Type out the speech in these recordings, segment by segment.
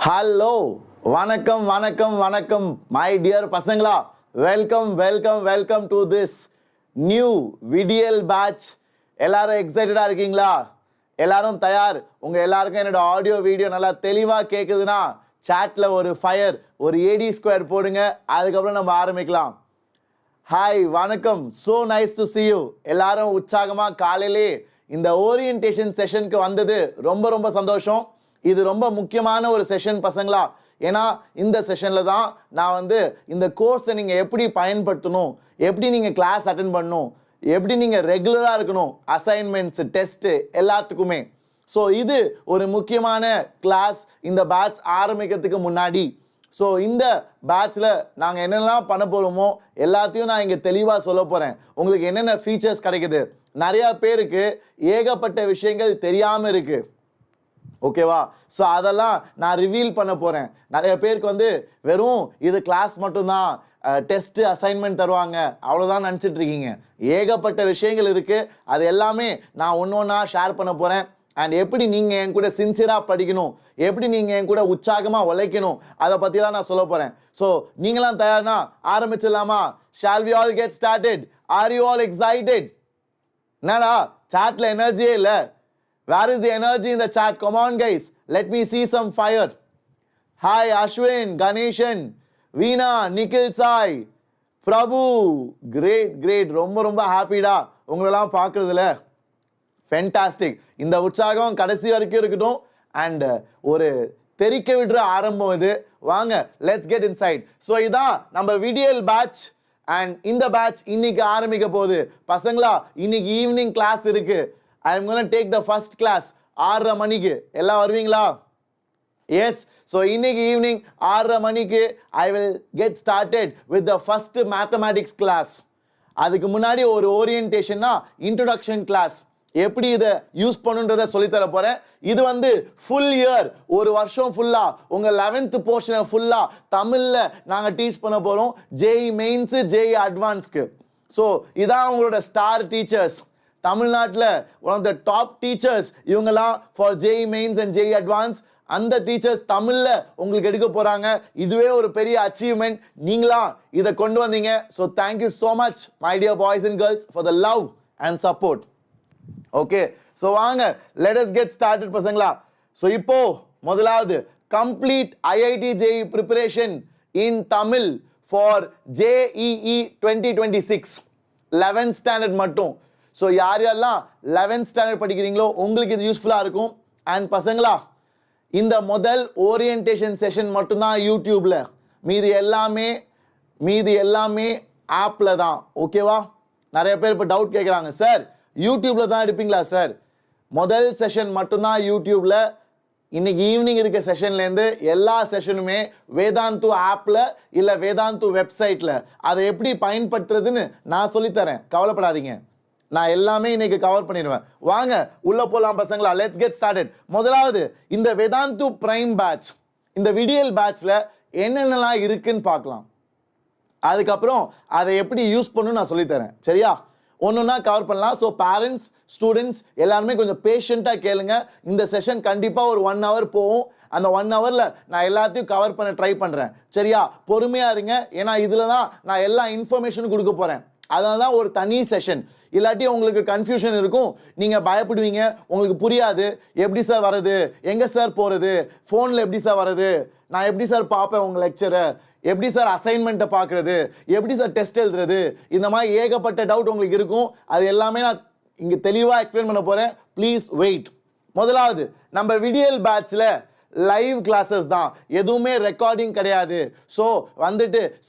Hello, வணக்கம் வணக்கம் வணக்கம் மை டியர் பசங்களா. Welcome welcome welcome to this new விடியல் பேட்ச். எல்லாரும் எக்ஸைட்டடா இருக்கீங்களா? எல்லாரும் தயார்? உங்க எல்லாருக்கும் என்னோட ஆடியோ வீடியோ நல்லா தெளிவா கேக்குதுன்னா சாட்ல ஒரு ஃபயர், ஒரு ஏடி ஸ்கொயர் போடுங்க. அதுக்கப்புறம் நம்ம ஆரம்பிக்கலாம். ஹாய், வணக்கம். So nice to see you. எல்லாரும் உற்சாகமா காலையிலே இந்த ஓரியன்டேஷன் செஷனுக்கு வந்தது ரொம்ப ரொம்ப சந்தோஷம். இது ரொம்ப முக்கியமான ஒரு செஷன் பசங்களா. ஏன்னா இந்த செஷனில் தான் நான் இந்த கோர்ஸை நீங்கள் எப்படி பயன்படுத்தணும், எப்படி நீங்கள் கிளாஸ் அட்டென்ட் பண்ணணும், எப்படி நீங்கள் ரெகுலராக இருக்கணும், அசைன்மெண்ட்ஸ், டெஸ்ட்டு எல்லாத்துக்குமே. ஸோ இது ஒரு முக்கியமான கிளாஸ் இந்த பேட்ச் ஆரம்பிக்கிறதுக்கு முன்னாடி. ஸோ இந்த பேட்சில் நாங்கள் என்னெல்லாம் பண்ண போகிறோமோ எல்லாத்தையும் நான் இங்கே தெளிவாக சொல்ல போகிறேன். உங்களுக்கு என்னென்ன ஃபீச்சர்ஸ் கிடைக்குது, நிறையா பேருக்கு ஏகப்பட்ட விஷயங்கள் தெரியாமல் இருக்குது, ஓகேவா? ஸோ அதெல்லாம் நான் ரிவீல் பண்ண போகிறேன். நிறைய பேருக்கு வெறும் இது கிளாஸ் மட்டும்தான், டெஸ்ட்டு அசைன்மெண்ட் தருவாங்க, அவ்வளோதான் நினச்சிட்டு இருக்கீங்க. ஏகப்பட்ட விஷயங்கள் இருக்குது. அது எல்லாமே நான் ஒன்று ஒன்றா ஷேர் பண்ண போகிறேன். அண்ட் எப்படி நீங்கள் என் கூட சின்சியராக படிக்கணும், எப்படி நீங்கள் என் கூட உற்சாகமாக உழைக்கணும், அதை பற்றிலாம் நான் சொல்ல போகிறேன். ஸோ நீங்களாம் தயார்னா ஆரம்பிச்சிடலாமா? Shall we all get started? Are you all excited? என்னடா சாட்டில் எனர்ஜியே இல்லை? Where is the energy in the chat? Come on guys, let me see some fire. Hi Ashwin, Ganeshan, Veena, Nikhil Sai, Prabhu, great. ரொம்ப ஹாப்பிடா உங்களெல்லாம் பார்க்குறதுல. Fantastic. இந்த உற்சாகம் கடைசி வரைக்கும் இருக்கட்டும். அண்ட் ஒரு தெரிக்க விடுற ஆரம்பம் இது. வாங்க, லெட்ஸ் கெட் இன்சைட். ஸோ இதான் நம்ம விடியல் பேட்ச். அண்ட் இந்த பேட்ச் இன்னைக்கு ஆரம்பிக்க போகுது பசங்களா. இன்னைக்கு ஈவினிங் கிளாஸ் இருக்கு. I am going to take the first class 6:30 மணிக்கு. எல்லாம் வருவீங்களா? எஸ். ஸோ இன்னைக்கு ஈவினிங் 6:30 மணிக்கு I will get started with the first mathematics class. அதுக்கு முன்னாடி ஒரு ஓரியன்டேஷன்னா இன்ட்ரோடக்ஷன் கிளாஸ், எப்படி இதை யூஸ் பண்ணுன்றதை சொல்லித்தர போகிறேன். இது ஃபுல் இயர், ஒரு வருஷம் ஃபுல்லாக உங்கள் 11th போர்ஷனை ஃபுல்லாக தமிழில் நாங்கள் டீச் பண்ண போகிறோம். ஜேஇ மெயின்ஸு, ஜேஇ அட்வான்ஸ்க்கு. ஸோ இதான் உங்களோட ஸ்டார் டீச்சர்ஸ் தமிழ்நாட்டில். One of the top teachers இவங்கெல்லாம் for JEE mains and JEE advance. அந்த டீச்சர்ஸ் தமிழில் உங்களுக்கு எடுக்க போகிறாங்க. இதுவே ஒரு பெரிய அச்சீவ்மெண்ட். நீங்களா இதை கொண்டு வந்தீங்க. So thank you so much my dear boys and girls for the love and support. Okay, so வாங்க, லெட் அஸ் கெட் ஸ்டார்டட் பசங்களா. ஸோ இப்போ முதலாவது complete IIT JE preparation in Tamil for JEE 2026 11th standard மட்டும். So யாரெல்லாம் 11th standard படிக்கிறீங்களோ உங்களுக்கு இது யூஸ்ஃபுல்லாக இருக்கும். அண்ட் பசங்களா, இந்த முதல் ஓரியன்டேஷன் செஷன் மட்டும்தான் யூடியூப்ல, மீதி எல்லாமே ஆப்ல தான். ஓகேவா? நிறைய பேர் இப்போ டவுட் கேட்குறாங்க, சார் யூடியூப்ல தான் எடுப்பீங்களா சார்? முதல் செஷன் மட்டும்தான் யூடியூப்ல. இன்னைக்கு ஈவினிங் இருக்க செஷன்லேருந்து எல்லா செஷனுமே வேதாந்து ஆப்பில் இல்லை வேதாந்து வெப்சைட்டில். அதை எப்படி பயன்படுத்துறதுன்னு நான் சொல்லித்தரேன், கவலைப்படாதீங்க. நான் எல்லாமே இன்னைக்கு கவர் பண்ணிடுவேன். வாங்க உள்ள போலாம் பசங்களா. Let's get started. முதலாவது இந்த வேதாந்து பிரைம் பேட்ச், இந்த விடியல் பேட்ச்ல என்னென்னலாம் இருக்குன்னு பார்க்கலாம். அதுக்கப்புறம் அதை எப்படி யூஸ் பண்ணணும்னு நான் சொல்லித்தரேன். சரியா? ஒன்றுன்னா கவர் பண்ணலாம். ஸோ பேரண்ட்ஸ், ஸ்டூடெண்ட்ஸ் எல்லாருமே கொஞ்சம் பேஷண்ட்டாக கேளுங்க. இந்த செஷன் கண்டிப்பாக ஒரு 1 hour போகும். அந்த 1 hourல நான் எல்லாத்தையும் கவர் பண்ண ட்ரை பண்ணுறேன். சரியா? பொறுமையாக இருங்க. ஏன்னா இதில் தான் நான் எல்லா இன்ஃபர்மேஷனும் கொடுக்க போகிறேன். அதனால தான் ஒரு தனி செஷன். இல்லாட்டி உங்களுக்கு கன்ஃபியூஷன் இருக்கும், நீங்கள் பயப்படுவீங்க, உங்களுக்கு புரியாது. எப்படி சார் வர்றது, எங்கே சார் போகிறது, ஃபோனில் எப்படி சார் வர்றது, நான் எப்படி சார் பார்ப்பேன் உங்கள் லெக்சரை, எப்படி சார் அசைன்மெண்ட்டை பார்க்குறது, எப்படி சார் டெஸ்ட் எழுதுறது, இந்த மாதிரி ஏகப்பட்ட டவுட் உங்களுக்கு இருக்கும். அது எல்லாமே நான் இங்கே தெளிவாக எக்ஸ்பிளைன் பண்ண போகிறேன். Please wait. முதலாவது நம்ம விடியல் பேட்சில் லைவ் கிளாஸஸ் தான், எதுவுமே ரெக்கார்டிங் கிடையாது. ஸோ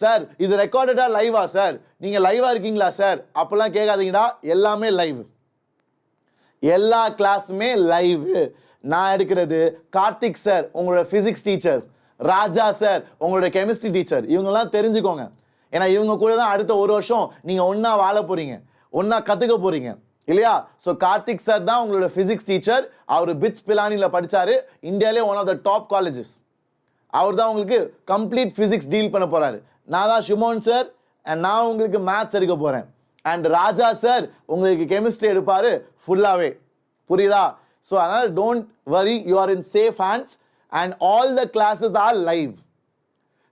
சார் இது ரெக்கார்டடா லைவா சார், நீங்கள் லைவாக இருக்கீங்களா சார் அப்போல்லாம் கேட்காதீங்கடா. எல்லாமே லைவ், எல்லா கிளாஸுமே லைவ். நான் எடுக்கிறது கார்த்திக் சார் உங்களோட ஃபிசிக்ஸ் டீச்சர், ராஜா சார் உங்களோட கெமிஸ்ட்ரி டீச்சர். இவங்கெல்லாம் தெரிஞ்சுக்கோங்க. ஏன்னா இவங்க கூட தான் அடுத்த ஒரு வருஷம் நீங்கள் ஒன்றா வாழ போகிறீங்க, ஒன்றா கற்றுக்க போகிறீங்க இல்லையா? ஸோ கார்த்திக் சார் தான் உங்களோட ஃபிசிக்ஸ் டீச்சர். அவர் பிட்ஸ் பிலானியில் படித்தார், இந்தியாவிலே one of the top colleges. அவர் தான் உங்களுக்கு கம்ப்ளீட் ஃபிசிக்ஸ் டீல் பண்ண போகிறாரு. நான் தான் ஷிமோன் சார், அண்ட் நான் உங்களுக்கு மேத்ஸ் எடுக்க போகிறேன். அண்ட் ராஜா சார் உங்களுக்கு கெமிஸ்ட்ரி எடுப்பார் ஃபுல்லாகவே. புரியுதா? ஸோ அதனால் don't worry, you are in safe hands. and all the classes are live.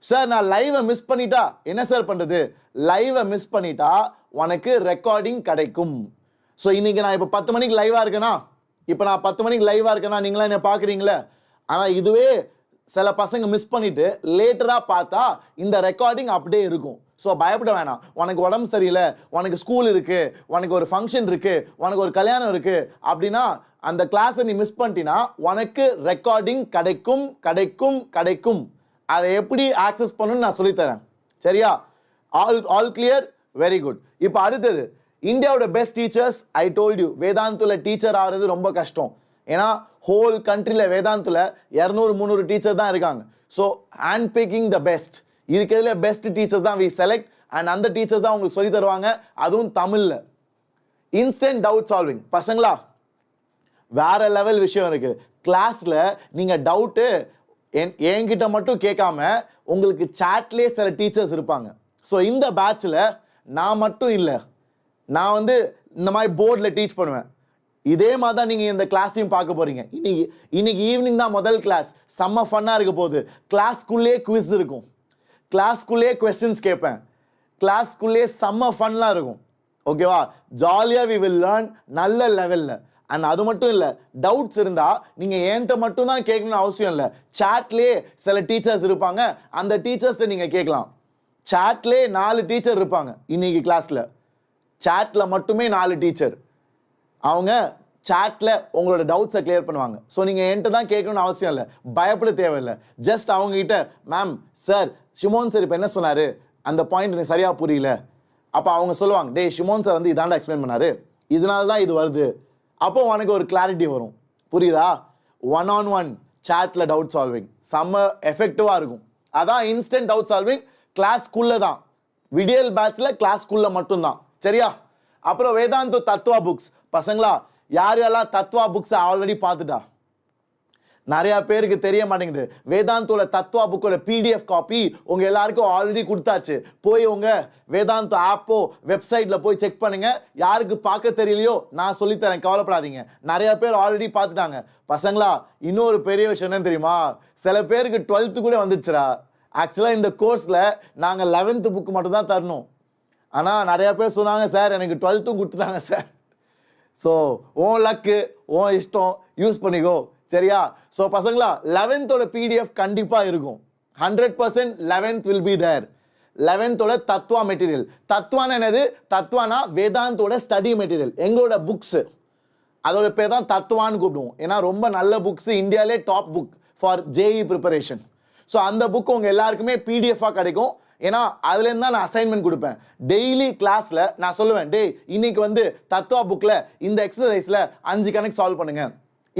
Sir நான் லைவை மிஸ் பண்ணிட்டா என்ன சார் பண்றது? லைவை மிஸ் பண்ணிட்டா உனக்கு ரெக்கார்டிங் கிடைக்கும். ஸோ இன்னைக்கு நான் இப்போ 10 மணிக்கு லைவா இருக்கேனா, இப்போ நான் 10 மணிக்கு லைவா இருக்கேனா, நீங்களா என்ன பார்க்குறீங்களே. ஆனால் இதுவே சில பசங்க மிஸ் பண்ணிட்டு லேட்டராக பார்த்தா இந்த ரெக்கார்டிங் அப்படியே இருக்கும். ஸோ பயப்பட வேணாம். உனக்கு உடம்பு சரியில்லை, உனக்கு ஸ்கூல் இருக்கு, உனக்கு ஒரு ஃபங்க்ஷன் இருக்கு, உனக்கு ஒரு கல்யாணம் இருக்கு அப்படின்னா அந்த கிளாஸை நீ மிஸ் பண்ணிட்டீங்கன்னா உனக்கு ரெக்கார்டிங் கிடைக்கும் கிடைக்கும் கிடைக்கும். அதை எப்படி ஆக்சஸ் பண்ணணும்னு நான் சொல்லித்தரேன். சரியா? All clear? Very good. இப்போ அடுத்தது இந்தியாவோட best teachers. I told you வேதாந்துல டீச்சர் ஆகிறது ரொம்ப கஷ்டம். ஏன்னா ஹோல் கண்ட்ரியில் வேதாந்துல 200-300 டீச்சர் தான் இருக்காங்க. So hand picking the best, இருக்கிறதுல பெஸ்ட் டீச்சர்ஸ் தான் வி செலக்ட் அண்ட் அந்த டீச்சர்ஸ் தான் உங்களுக்கு சொல்லி தருவாங்க, அதுவும் தமிழ்ல. இன்ஸ்டன்ட் டவுட் சால்விங் பசங்களா வேற லெவல் விஷயம் இருக்கு. கிளாஸ்ல நீங்க டவுட்டு என்கிட்ட மட்டும் கேட்காம உங்களுக்கு சாட்லேயே சில டீச்சர்ஸ் இருப்பாங்க. ஸோ இந்த பேட்ச்ல நான் மட்டும் இல்லை, நான் இந்த மாதிரி போர்டில் டீச் பண்ணுவேன். இதே மாதிரி தான் நீங்கள் இந்த கிளாஸையும் பார்க்க போறீங்க. இன்னைக்கு ஈவினிங் தான் முதல் கிளாஸ். செம்ம ஃபன்னாக இருக்க போகுது. கிளாஸ்க்குள்ளே குவிஸ் இருக்கும், கிளாஸ்க்குள்ளே கொஸ்டின்ஸ் கேட்பேன், கிளாஸ்க்குள்ளே செம்ம ஃபன்லாம் இருக்கும். ஓகேவா? ஜாலியாக வி வில் லேர்ன் நல்ல லெவலில். அண்ட் அது மட்டும் இல்லை, டவுட்ஸ் இருந்தால் நீங்கள் என்கிட்ட மட்டும் தான் கேட்கணும்னு அவசியம் இல்லை. சாட்லேயே சில டீச்சர்ஸ் இருப்பாங்க, அந்த டீச்சர்ஸ்ட்டை நீங்கள் கேட்கலாம். சாட்லேயே 4 டீச்சர் இருப்பாங்க இன்னைக்கு கிளாஸில். சாட்டில் மட்டுமே 4 டீச்சர். அவங்க சாட்டில் உங்களோட டவுட்ஸை கிளியர் பண்ணுவாங்க. ஸோ நீங்கள் என்கிட்ட தான் கேட்கணும்னு அவசியம் இல்லை, பயப்பட தேவையில்லை. ஜஸ்ட் அவங்ககிட்ட மேம் சார் ஷிமோன் சார் இப்போ என்ன சொன்னார், அந்த பாயிண்ட் எனக்கு சரியாக புரியல. அப்போ அவங்க சொல்லுவாங்க, டே ஷிமோன் சார் இதாண்டா எக்ஸ்பிளைன் பண்ணாரு, இதனால தான் இது வருது. அப்போ உனக்கு ஒரு கிளாரிட்டி வரும். புரியுதா? 1-on-1 சாட்ல டவுட் சால்விங் செம்ம எஃபெக்டிவாக இருக்கும். அதான் இன்ஸ்டன்ட் டவுட் சால்விங். கிளாஸ்க்குள்ளே தான், விடியல் பேட்ச்ல கிளாஸ்க்குள்ளே மட்டும்தான். சரியா? அப்புறம் வேதாந்து தத்வா புக்ஸ். பசங்களா யார் யாரெல்லாம் தத்வா புக்ஸ் ஆல்ரெடி பார்த்துட்டா? நிறைய பேருக்கு தெரிய மாட்டேங்குது. வேதாந்தோட தத்வா புக்கோட PDF காப்பி உங்க எல்லாருக்கும் ஆல்ரெடி கொடுத்தாச்சு. போய் உங்க வேதாந்த ஆப்போ வெப்சைட்ல போய் செக் பண்ணுங்க. யாருக்கு பார்க்க தெரியலையோ நான் சொல்லித்தரேன், கவலைப்படாதீங்க. நிறைய பேர் ஆல்ரெடி பார்த்துட்டாங்க. பசங்களா இன்னொரு பெரிய விஷயம் என்ன தெரியுமா? சில பேருக்கு 12th கூட வந்துச்சுரா. ஆக்சுவலாக இந்த கோர்ஸில் நாங்கள் 11th புக்கு மட்டும் தான் தரணும். ஆனால் நிறைய பேர் சொன்னாங்க, சார் எனக்கு 12th கொடுத்துட்டாங்க சார். ஸோ உன் லக்கு, உன் இஷ்டம், யூஸ் பண்ணிக்கோ. சரியா? ஸோ பசங்களா 11th PDF கண்டிப்பாக இருக்கும். 100% 11th will be there. 11th Tattva material. தத்வானா என்னது? தத்வானா வேதாந்தோட ஸ்டடி மெட்டீரியல், எங்களோட புக்ஸ். அதோட பேர் தான் தத்வான்னு கூப்பிடுவோம். ஏன்னா ரொம்ப நல்ல புக்ஸ், இந்தியாவிலே top book for JEE preparation. So அந்த புக் உங்கள் எல்லாருக்குமே PDF-ஆக கிடைக்கும். ஏன்னா அதுலேருந்து தான் நான் அசைன்மெண்ட் கொடுப்பேன். டெய்லி கிளாஸில் நான் சொல்லுவேன், டே இன்னைக்கு தத்வா புக்கில் இந்த எக்ஸசைஸில் 5 கணக்கு சால்வ் பண்ணுங்க,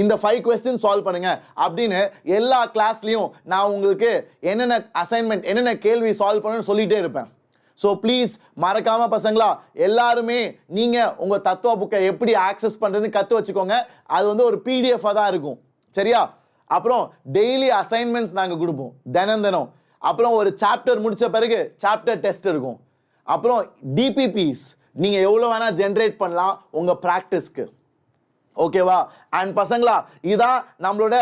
இந்த 5 கொஸ்டின் சால்வ் பண்ணுங்க அப்படின்னு எல்லா கிளாஸ்லையும் நான் உங்களுக்கு என்னென்ன அசைன்மெண்ட், என்னென்ன கேள்வி சால்வ் பண்ணணும்னு சொல்லிகிட்டே இருப்பேன். ஸோ ப்ளீஸ் மறக்காமல் பசங்களா எல்லாருமே நீங்கள் உங்கள் தத்வா புக்கை எப்படி ஆக்சஸ் பண்ணுறதுன்னு கற்று வச்சுக்கோங்க. அது ஒரு PDF-ஆக தான் இருக்கும். சரியா? அப்புறம் டெய்லி அசைன்மெண்ட்ஸ் நாங்கள் கொடுப்போம் தினம். அப்புறம் ஒரு சாப்டர் முடிச்ச பிறகு சாப்டர் டெஸ்ட் இருக்கும். அப்புறம் DPPs நீங்கள் எவ்வளோ வேணால் ஜென்ரேட் பண்ணலாம் உங்கள் ப்ராக்டிஸ்க்கு. ஓகேவா? அண்ட் பசங்களா இதான் நம்மளோட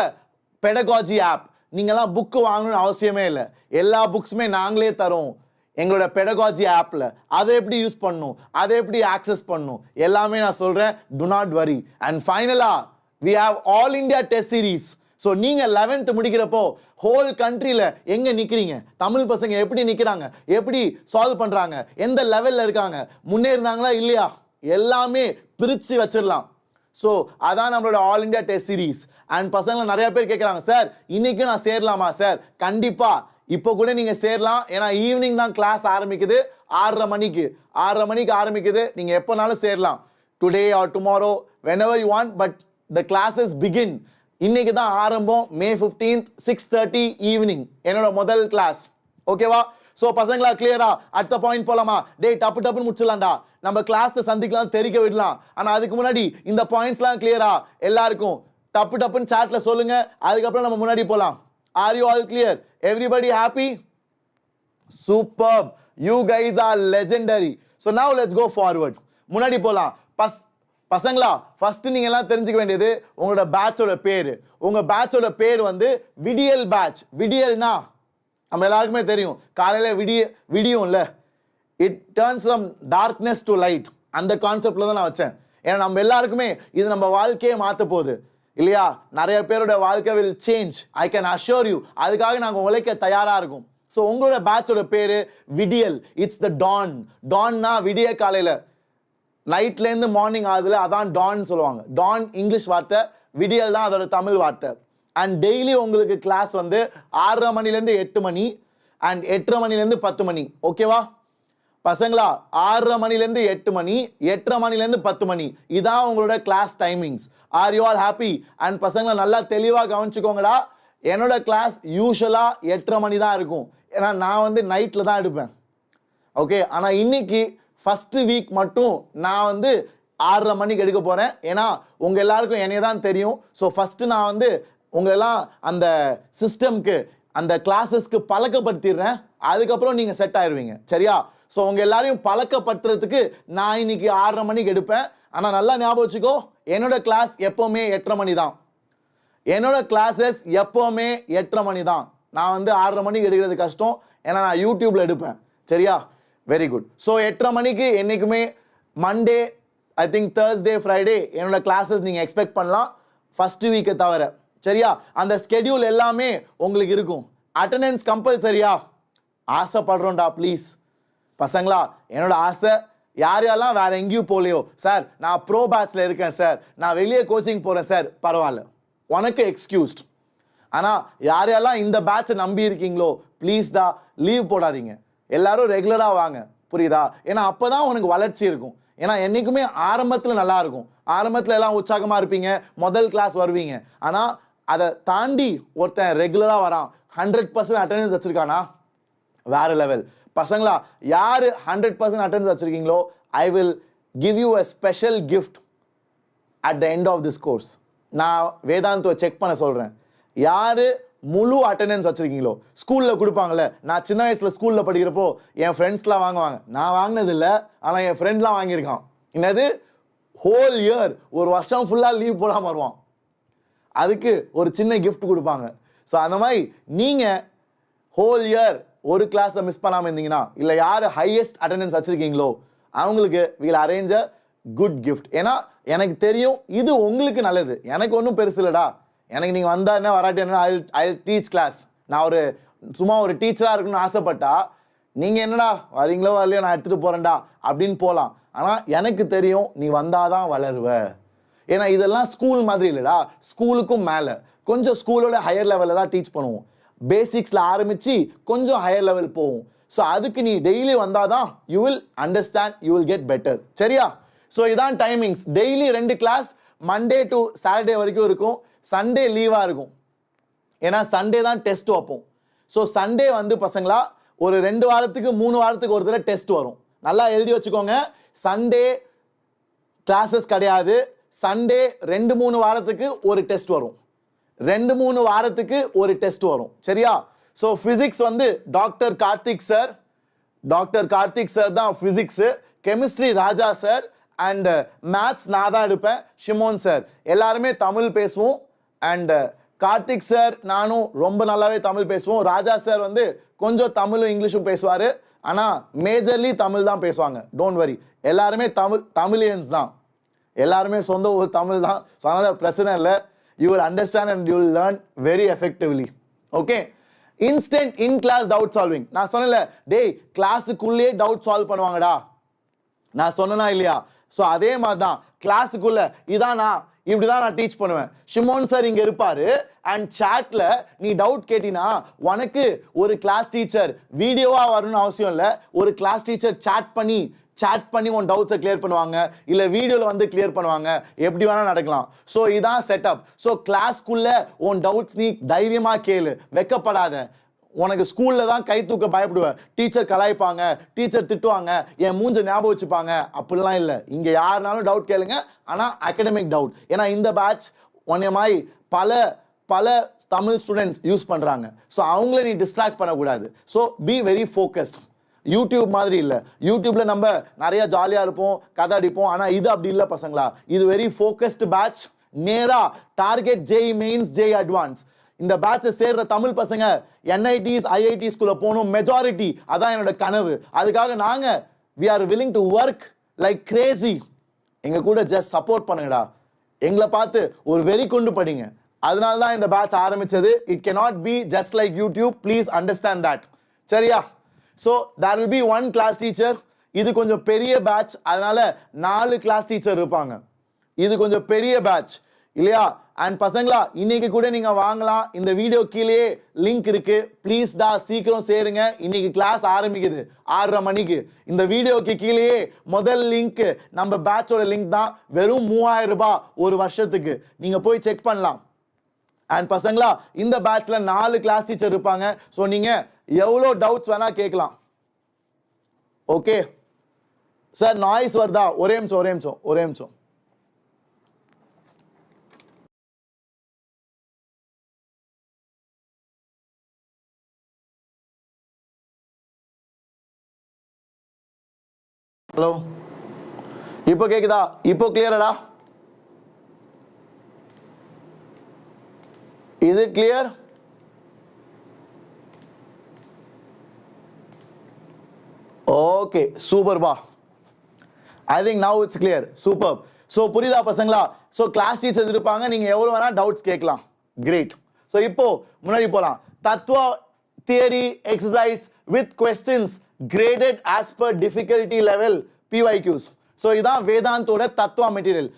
பெடகாஜி ஆப். நீங்கள்லாம் புக்கு வாங்கணும்னு அவசியமே இல்லை, எல்லா புக்ஸுமே நாங்களே தரோம் எங்களோட பெடகாஜி ஆப்பில். அதை எப்படி யூஸ் பண்ணணும், அதை எப்படி ஆக்சஸ் பண்ணணும் எல்லாமே நான் சொல்கிறேன். Do not worry. அண்ட் ஃபைனலாக we have all India test series. So நீங்கள் 11th முடிக்கிறப்போ ஹோல் கண்ட்ரியில் எங்கே நிற்கிறீங்க, தமிழ் பசங்க எப்படி நிற்கிறாங்க, எப்படி சால்வ் பண்ணுறாங்க, எந்த லெவலில் இருக்காங்க, முன்னேறினாங்களா இல்லையா, எல்லாமே பிரித்து வச்சிடலாம். ஸோ அதான் நம்மளோட all India test series. And பசங்களை நிறைய பேர் கேட்குறாங்க, சார் இன்னைக்கும் நான் சேரலாமா? சார் கண்டிப்பாக இப்போ கூட நீங்கள் சேரலாம். ஏன்னா ஈவினிங் தான் கிளாஸ் ஆரம்பிக்குது, 6:30 மணிக்கு ஆரம்பிக்குது. நீங்கள் எப்போனாலும் சேரலாம், today or tomorrow, whenever you want, but the classes begin. இன்னைக்கு தான் ஆரம்பம், May 15th 6:30 ஈவினிங் என்னோட முதல் கிளாஸ். ஓகேவா? ஸோ பசங்களா கிளியரா? அடுத்த பாயிண்ட் போலாமா? டே டப்புன்னு முடிச்சிடலாம்டா, நம்ம கிளாஸை சந்திக்கலாம், தெரிக்க விடலாம். ஆனால் அதுக்கு முன்னாடி இந்த பாயிண்ட்ஸ்லாம் கிளியரா எல்லாருக்கும்? டப்புன்னு சாட்ல சொல்லுங்க, அதுக்கப்புறம் நம்ம முன்னாடி போலாம். Are you all clear? Everybody happy? Superb. You guys are legendary. So now let's go forward. முன்னாடி போலாம். பசங்களா ஃபர்ஸ்ட் நீங்க எல்லாம் தெரிஞ்சுக்க வேண்டியது உங்களோட பேட்சோட பேரு. உங்க பேட்சோட பேர் வந்து விடியல் பேட்ச். விடியல்னா நம்ம எல்லாருக்குமே தெரியும், காலையில விடியும்ல, it turns from darkness to light. அந்த கான்செப்ட்ல தான் நான் வச்சேன். ஏன்னா நம்ம எல்லாருக்குமே இது நம்ம வாழ்க்கையை மாற்ற போகுது இல்லையா? நிறைய பேரோட வாழ்க்கை will change, I can assure you. அதுக்காக நாங்கள் உழைக்க தயாரா இருக்கும். ஸோ உங்களோட பேட்சோட பேரு விடியல். It's the Don. டான்னா விடிய காலையில, நைட்லேருந்து மார்னிங் ஆகுதுல, அதான் டான் சொல்லுவாங்க. டான் இங்கிலீஷ் வார்த்தை, விடியல் தான் அதோட தமிழ் வார்த்தை. அண்ட் டெய்லி உங்களுக்கு கிளாஸ் வந்து 6:30 மணிலேருந்து 8 மணி அண்ட் 8:30 மணிலேருந்து 10 மணி. ஓகேவா பசங்களா? 6:30 மணிலேருந்து 8 மணி, 8:30 மணிலேருந்து 10 மணி, இதான் உங்களோட class timings. Are you all happy? And பசங்களை நல்லா தெளிவாக கவனிச்சுக்கோங்கடா. என்னோட கிளாஸ் யூஸ்வலாக 8:30 மணி தான் இருக்கும். ஏன்னா நான் வந்து நைட்டில் தான் எடுப்பேன். ஓகே, ஆனால் இன்னைக்கு ஃபர்ஸ்ட் வீக் மட்டும் நான் வந்து 6:30 மணிக்கு எடுக்க போகிறேன். ஏன்னா உங்கள் எல்லாருக்கும் என்னைய தான் தெரியும். ஸோ ஃபஸ்ட்டு நான் வந்து உங்களெல்லாம் அந்த சிஸ்டம்க்கு, அந்த கிளாஸஸ்க்கு பழக்கப்படுத்திடுறேன். அதுக்கப்புறம் நீங்கள் செட் ஆயிடுவீங்க. சரியா? ஸோ உங்கள் எல்லாரையும் பழக்கப்படுத்துறதுக்கு நான் இன்னைக்கு 6:30 மணிக்கு எடுப்பேன். ஆனால் நல்லா ஞாபகம் வச்சுக்கோ, என்னோட கிளாஸ் எப்போவுமே 8:30 மணி தான். என்னோட கிளாஸஸ் எப்போவுமே 8:30 மணி தான். நான் வந்து 6:30 மணிக்கு எடுக்கிறது கஷ்டம், ஏன்னா நான் யூடியூப்ல எடுப்பேன். சரியா? Very good. ஸோ 8:30 மணிக்கு என்றைக்குமே Monday, I think Thursday, Friday என்னோட கிளாஸஸ் நீங்கள் எக்ஸ்பெக்ட் பண்ணலாம், ஃபர்ஸ்ட் வீக்கை தவிர. சரியா? அந்த ஸ்கெடியூல் எல்லாமே உங்களுக்கு இருக்கும். அட்டெண்டன்ஸ் கம்பல்சரியா? ஆசைப்படுறோம்டா ப்ளீஸ் பசங்களா. என்னோட ஆசை, யார் யாரெல்லாம் வேற எங்கேயும் போலையோ, சார் நான் ப்ரோ பேட்ச்ல இருக்கேன் சார், நான் வெளியே கோச்சிங் போகிறேன் சார், பரவாயில்ல, உனக்கு எக்ஸ்கியூஸ்ட். ஆனால் யார் யாரெல்லாம் இந்த பேட்சை நம்பி இருக்கீங்களோ ப்ளீஸ் தான் லீவ் போடாதீங்க. எல்லாரும் ரெகுலராக வாங்க, புரியுதா? ஏன்னா அப்போ தான் உனக்கு வளர்ச்சி இருக்கும். ஏன்னா என்றைக்குமே ஆரம்பத்தில் நல்லா இருக்கும், ஆரம்பத்தில் எல்லாம் உற்சாகமாக இருப்பீங்க, முதல் கிளாஸ் வருவீங்க. ஆனால் அதை தாண்டி ஒருத்தன் ரெகுலராக வரான், 100% அட்டெண்டன்ஸ் வச்சுருக்கானா, வேற லெவல். பசங்களா, யார் 100% அட்டெண்டன்ஸ் வச்சுருக்கீங்களோ, I will give you a special gift at the end of this course. நான் வேதாந்துவை செக் பண்ண சொல்கிறேன். யார் முழு அட்டெண்டன்ஸ் வச்சுருக்கீங்களோ, ஸ்கூலில் கொடுப்பாங்கள்ல, நான் சின்ன வயசில் ஸ்கூலில் படிக்கிறப்போ என் ஃப்ரெண்ட்ஸ்லாம் வாங்குவாங்க, நான் வாங்கினது இல்லை, ஆனால் என் ஃப்ரெண்ட்லாம் வாங்கியிருக்கான். என்னது, ஹோல் இயர், ஒரு வருஷம் ஃபுல்லாக லீவ் போடாமல் வருவான், அதுக்கு ஒரு சின்ன கிஃப்ட் கொடுப்பாங்க. ஸோ அந்த மாதிரி நீங்கள் ஹோல் இயர் ஒரு கிளாஸை மிஸ் பண்ணாமல் இருந்தீங்கன்னா, இல்லை யார் ஹையஸ்ட் அட்டெண்டன்ஸ் வச்சுருக்கீங்களோ அவங்களுக்கு we'll arrange a good gift. ஏன்னா எனக்கு தெரியும் இது உங்களுக்கு நல்லது, எனக்கு ஒன்றும் பெருசு இல்லைடா, எனக்கு நீங்கள் வந்தா என்ன வராட்டி என்ன, ஐ டீச் கிளாஸ். நான் சும்மா ஒரு டீச்சராக இருக்கணும்னு ஆசைப்பட்டா, நீங்கள் என்னடா வரீங்களோ வரலையோ நான் எடுத்துகிட்டு போகிறேன்டா அப்படின்னு போகலாம். ஆனால் எனக்கு தெரியும் நீ வந்தாதான் வளருவ. ஏன்னா இதெல்லாம் ஸ்கூல் மாதிரி இல்லைடா, ஸ்கூலுக்கும் மேலே கொஞ்சம் ஸ்கூலோட ஹையர் லெவலில் தான் டீச் பண்ணுவோம். பேசிக்ஸில் ஆரம்பித்து கொஞ்சம் ஹையர் லெவல் போகும். ஸோ அதுக்கு நீ டெய்லி வந்தால் தான் you will understand, you will get better. சரியா? ஸோ இதான் timings. Daily 2 class, Monday to Saturday வரைக்கும் இருக்கும், சண்டே லீவாக இருக்கும். ஏன்னா சண்டே தான் டெஸ்ட் வைப்போம். ஸோ சண்டே வந்து பசங்களா ஒரு 2 வாரத்துக்கு 3 வாரத்துக்கு ஒரு தடவை டெஸ்ட் வரும். நல்லா எழுதி வச்சுக்கோங்க. சண்டே கிளாஸஸ் கிடையாது, சண்டே 2-3 வாரத்துக்கு ஒரு டெஸ்ட் வரும், 2-3 வாரத்துக்கு ஒரு டெஸ்ட் வரும். சரியா? ஸோ ஃபிசிக்ஸ் வந்து டாக்டர் கார்த்திக் சார் தான் physics, chemistry Raja sir, and maths நான் தான் எடுப்பேன், ஷிமோன் சார். எல்லாருமே தமிழ் பேசுவோம். அண்ட் கார்த்திக் சார் நானும் ரொம்ப நல்லாவே தமிழ் பேசுவோம். ராஜா சார் வந்து கொஞ்சம் தமிழும் இங்கிலீஷும் பேசுவார், ஆனால் மேஜர்லி தமிழ் தான் பேசுவாங்க. டோன்ட் வரி, எல்லாருமே தமிழியன்ஸ் தான், எல்லாருமே சொந்த ஊர் தமிழ் தான். ஸோ அதனால் பிரச்சனை இல்லை. You will understand and you will learn very effectively. Okay? Instant in-class doubt solving. நான் சொன்னல, டேய் கிளாஸுக்குள்ளே டவுட் சால்வ் பண்ணுவாங்கடா, நான் சொன்னனா இல்லையா? ஸோ அதே மாதிரி தான் கிளாஸுக்குள்ள இப்படிதான் நான் டீச் பண்ணுவேன். ஷிமோன் சார் இங்கே இருப்பார், அண்ட் சாட்ல நீ டவுட் கேட்டினா உனக்கு ஒரு கிளாஸ் டீச்சர் வீடியோவாக வரணும்னு அவசியம் இல்லை, ஒரு கிளாஸ் டீச்சர் சாட் பண்ணி உன் டவுட்ஸை கிளியர் பண்ணுவாங்க, இல்லை வீடியோவில் வந்து கிளியர் பண்ணுவாங்க, எப்படி வேணால் நடக்கலாம். ஸோ இதான் செட்டப். ஸோ கிளாஸ்க்குள்ளே உன் டவுட்ஸ் நீ தைரியமாக கேளு, வெக்கப்படாத. உனக்கு ஸ்கூலில் தான் கை தூக்க பயப்படுவேன், டீச்சர் கலாய்ப்பாங்க, டீச்சர் திட்டுவாங்க, என் மூஞ்ச ஞாபகம் வச்சுப்பாங்க, அப்படிலாம் இல்லை. இங்கே யாருனாலும் டவுட் கேளுங்க, ஆனால் அகடமிக் டவுட். ஏன்னா இந்த பேட்ச் ஒன்றையமாய் பல தமிழ் ஸ்டூடெண்ட்ஸ் யூஸ் பண்ணுறாங்க. ஸோ அவங்கள நீ டிஸ்ட்ராக்ட் பண்ணக்கூடாது. So be very focused. YouTube மாதிரி இல்லை. யூடியூப்ல நம்ம நிறைய ஜாலியா இருப்போம், கதை அடிப்போம். ஆனா இது அப்படி இல்லை பசங்களா. இது வெரி ஃபோக்கஸ்டு பேட்ச். நேரா target JE mains, JE advance. இந்த பேட்சை சேர்ற தமிழ் பசங்க என்ஐடிஸ் ஐஐடிஸ்குள்ள போகணும் மெஜாரிட்டி. அதான் என்னோட கனவு. அதுக்காக நாங்க we are willing to work like crazy. எங்க கூட ஜஸ்ட் சப்போர்ட் பண்ணுங்கடா. எங்களை பார்த்து ஒரு வெறி கொண்டு படிங்க. அதனால தான் இந்த பேட்ச் ஆரம்பிச்சது. It cannot be just like YouTube. Please understand that. சரியா? So there will be one class teacher. இது கொஞ்சம் பெரிய பேட்ச். அதனால 4 கிளாஸ் டீச்சர் இருப்பாங்க. இது கொஞ்சம் பெரிய பேட்ச் இல்லையா? அண்ட் பசங்களா, இன்னைக்கு கூட நீங்க வாங்கலாம். இந்த வீடியோ கீழே லிங்க் இருக்கு. ப்ளீஸ் தான் சீக்கிரம் சேருங்க. இன்னைக்கு கிளாஸ் ஆரம்பிக்குது 6:30 மணிக்கு. இந்த வீடியோக்கு கீழே முதல் லிங்க் நம்ம பேட்சோட லிங்க் தான். வெறும் 3000 ரூபாய் ஒரு வருஷத்துக்கு. நீங்க போய் செக் பண்ணலாம். அண்ட் பசங்களா, இந்த பேட்ச்ல 4 கிளாஸ் டீச்சர் இருப்பாங்க. ஸோ நீங்க எவ்வளோ டவுட்ஸ் வேணா கேட்கலாம். ஓகே சார், நாய்ஸ் வருதா? ஒரே நிமிஷம். ஹலோ, இப்போ கேக்குதா? இப்போ கிளியரடா? Is it clear? Okay, super ba. I think now it's clear. Superb. So புரியுதா பசங்களா? So class teachers இருப்பாங்க. நீங்க எவ்வளவு வேணா டவுட்ஸ் கேட்கலாம். Great. So இப்போ முன்னாடி போலாம். தத்துவ theory exercise with questions graded as per difficulty level PYQs. So இதான் வேதாந்தோட தத்துவ மெட்டீரியல்,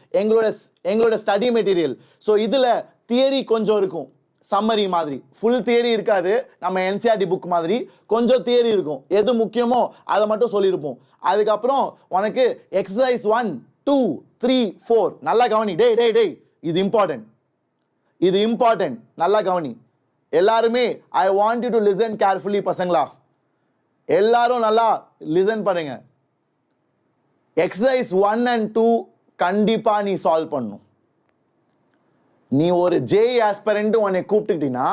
எங்களோட ஸ்டடி மெட்டீரியல். ஸோ இதுல தியரி கொஞ்சம் இருக்கும், சம்மரி மாதிரி. ஃபுல் தியரி இருக்காது. நம்ம என்சிஆர்டி புக் மாதிரி கொஞ்சம் தியரி இருக்கும். எது முக்கியமோ அதை மட்டும் சொல்லியிருப்போம். அதுக்கப்புறம் உனக்கு எக்ஸசைஸ் 1, 2, 3, 4 நல்லா கவனி. டேய் இது இம்பார்ட்டன்ட். நல்லா கவனி எல்லாருமே. ஐ want you to listen carefully பசங்களா. எல்லாரும் நல்லா லிசன் பண்ணுங்க. எக்ஸசைஸ் 1 and 2 கண்டிப்பா நீ சால்வ் பண்ணும். நீ ஒரு ஜேஇ ஆஸ்பிரண்ட் உன்னை கூப்பிட்டுக்கிட்டீங்கன்னா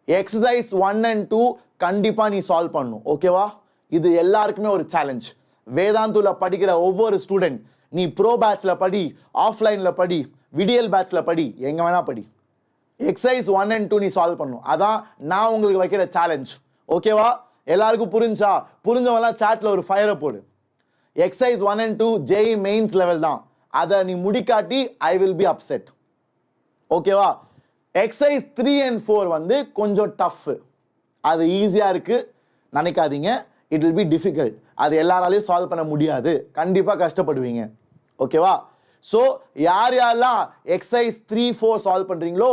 எக்ஸசைஸ் 1 and 2 கண்டிப்பா நீ சால்வ் பண்ணும். ஓகேவா? இது எல்லாருக்குமே ஒரு சேலஞ்ச். வேதாந்துல படிக்கிற ஒவ்வொரு ஸ்டூடெண்ட், நீ ப்ரோ பேட்ச்ல படி, ஆஃப்லைன்ல படி, விடியல் பேட்ச்ல படி, எங்க வேணா படி, எக்ஸசைஸ் 1 and 2 நீ சால்வ் பண்ணும். அதான் நான் உங்களுக்கு வைக்கிற சேலஞ்ச். ஓகேவா? எல்லாருக்கும் புரிஞ்சவெல்லாம் சாட்ல ஒரு ஃபயரை போடு. Exercise 1 and 2 JE mains level தான். அதை நீ முடிக்காட்டி ஐ வில் பி அப்செட். ஓகேவா? எக்ஸசைஸ் 3 and 4 வந்து கொஞ்சம் டஃப். அது ஈஸியா இருக்கு நினைக்காதீங்க. It will be difficult. அது எல்லாராலையும் சால்வ் பண்ண முடியாது. கண்டிப்பா கஷ்டப்படுவீங்க. ஓகேவா? ஸோ யாரெல்லாம் எக்ஸசைஸ் 3, 4 சால்வ் பண்றீங்களோ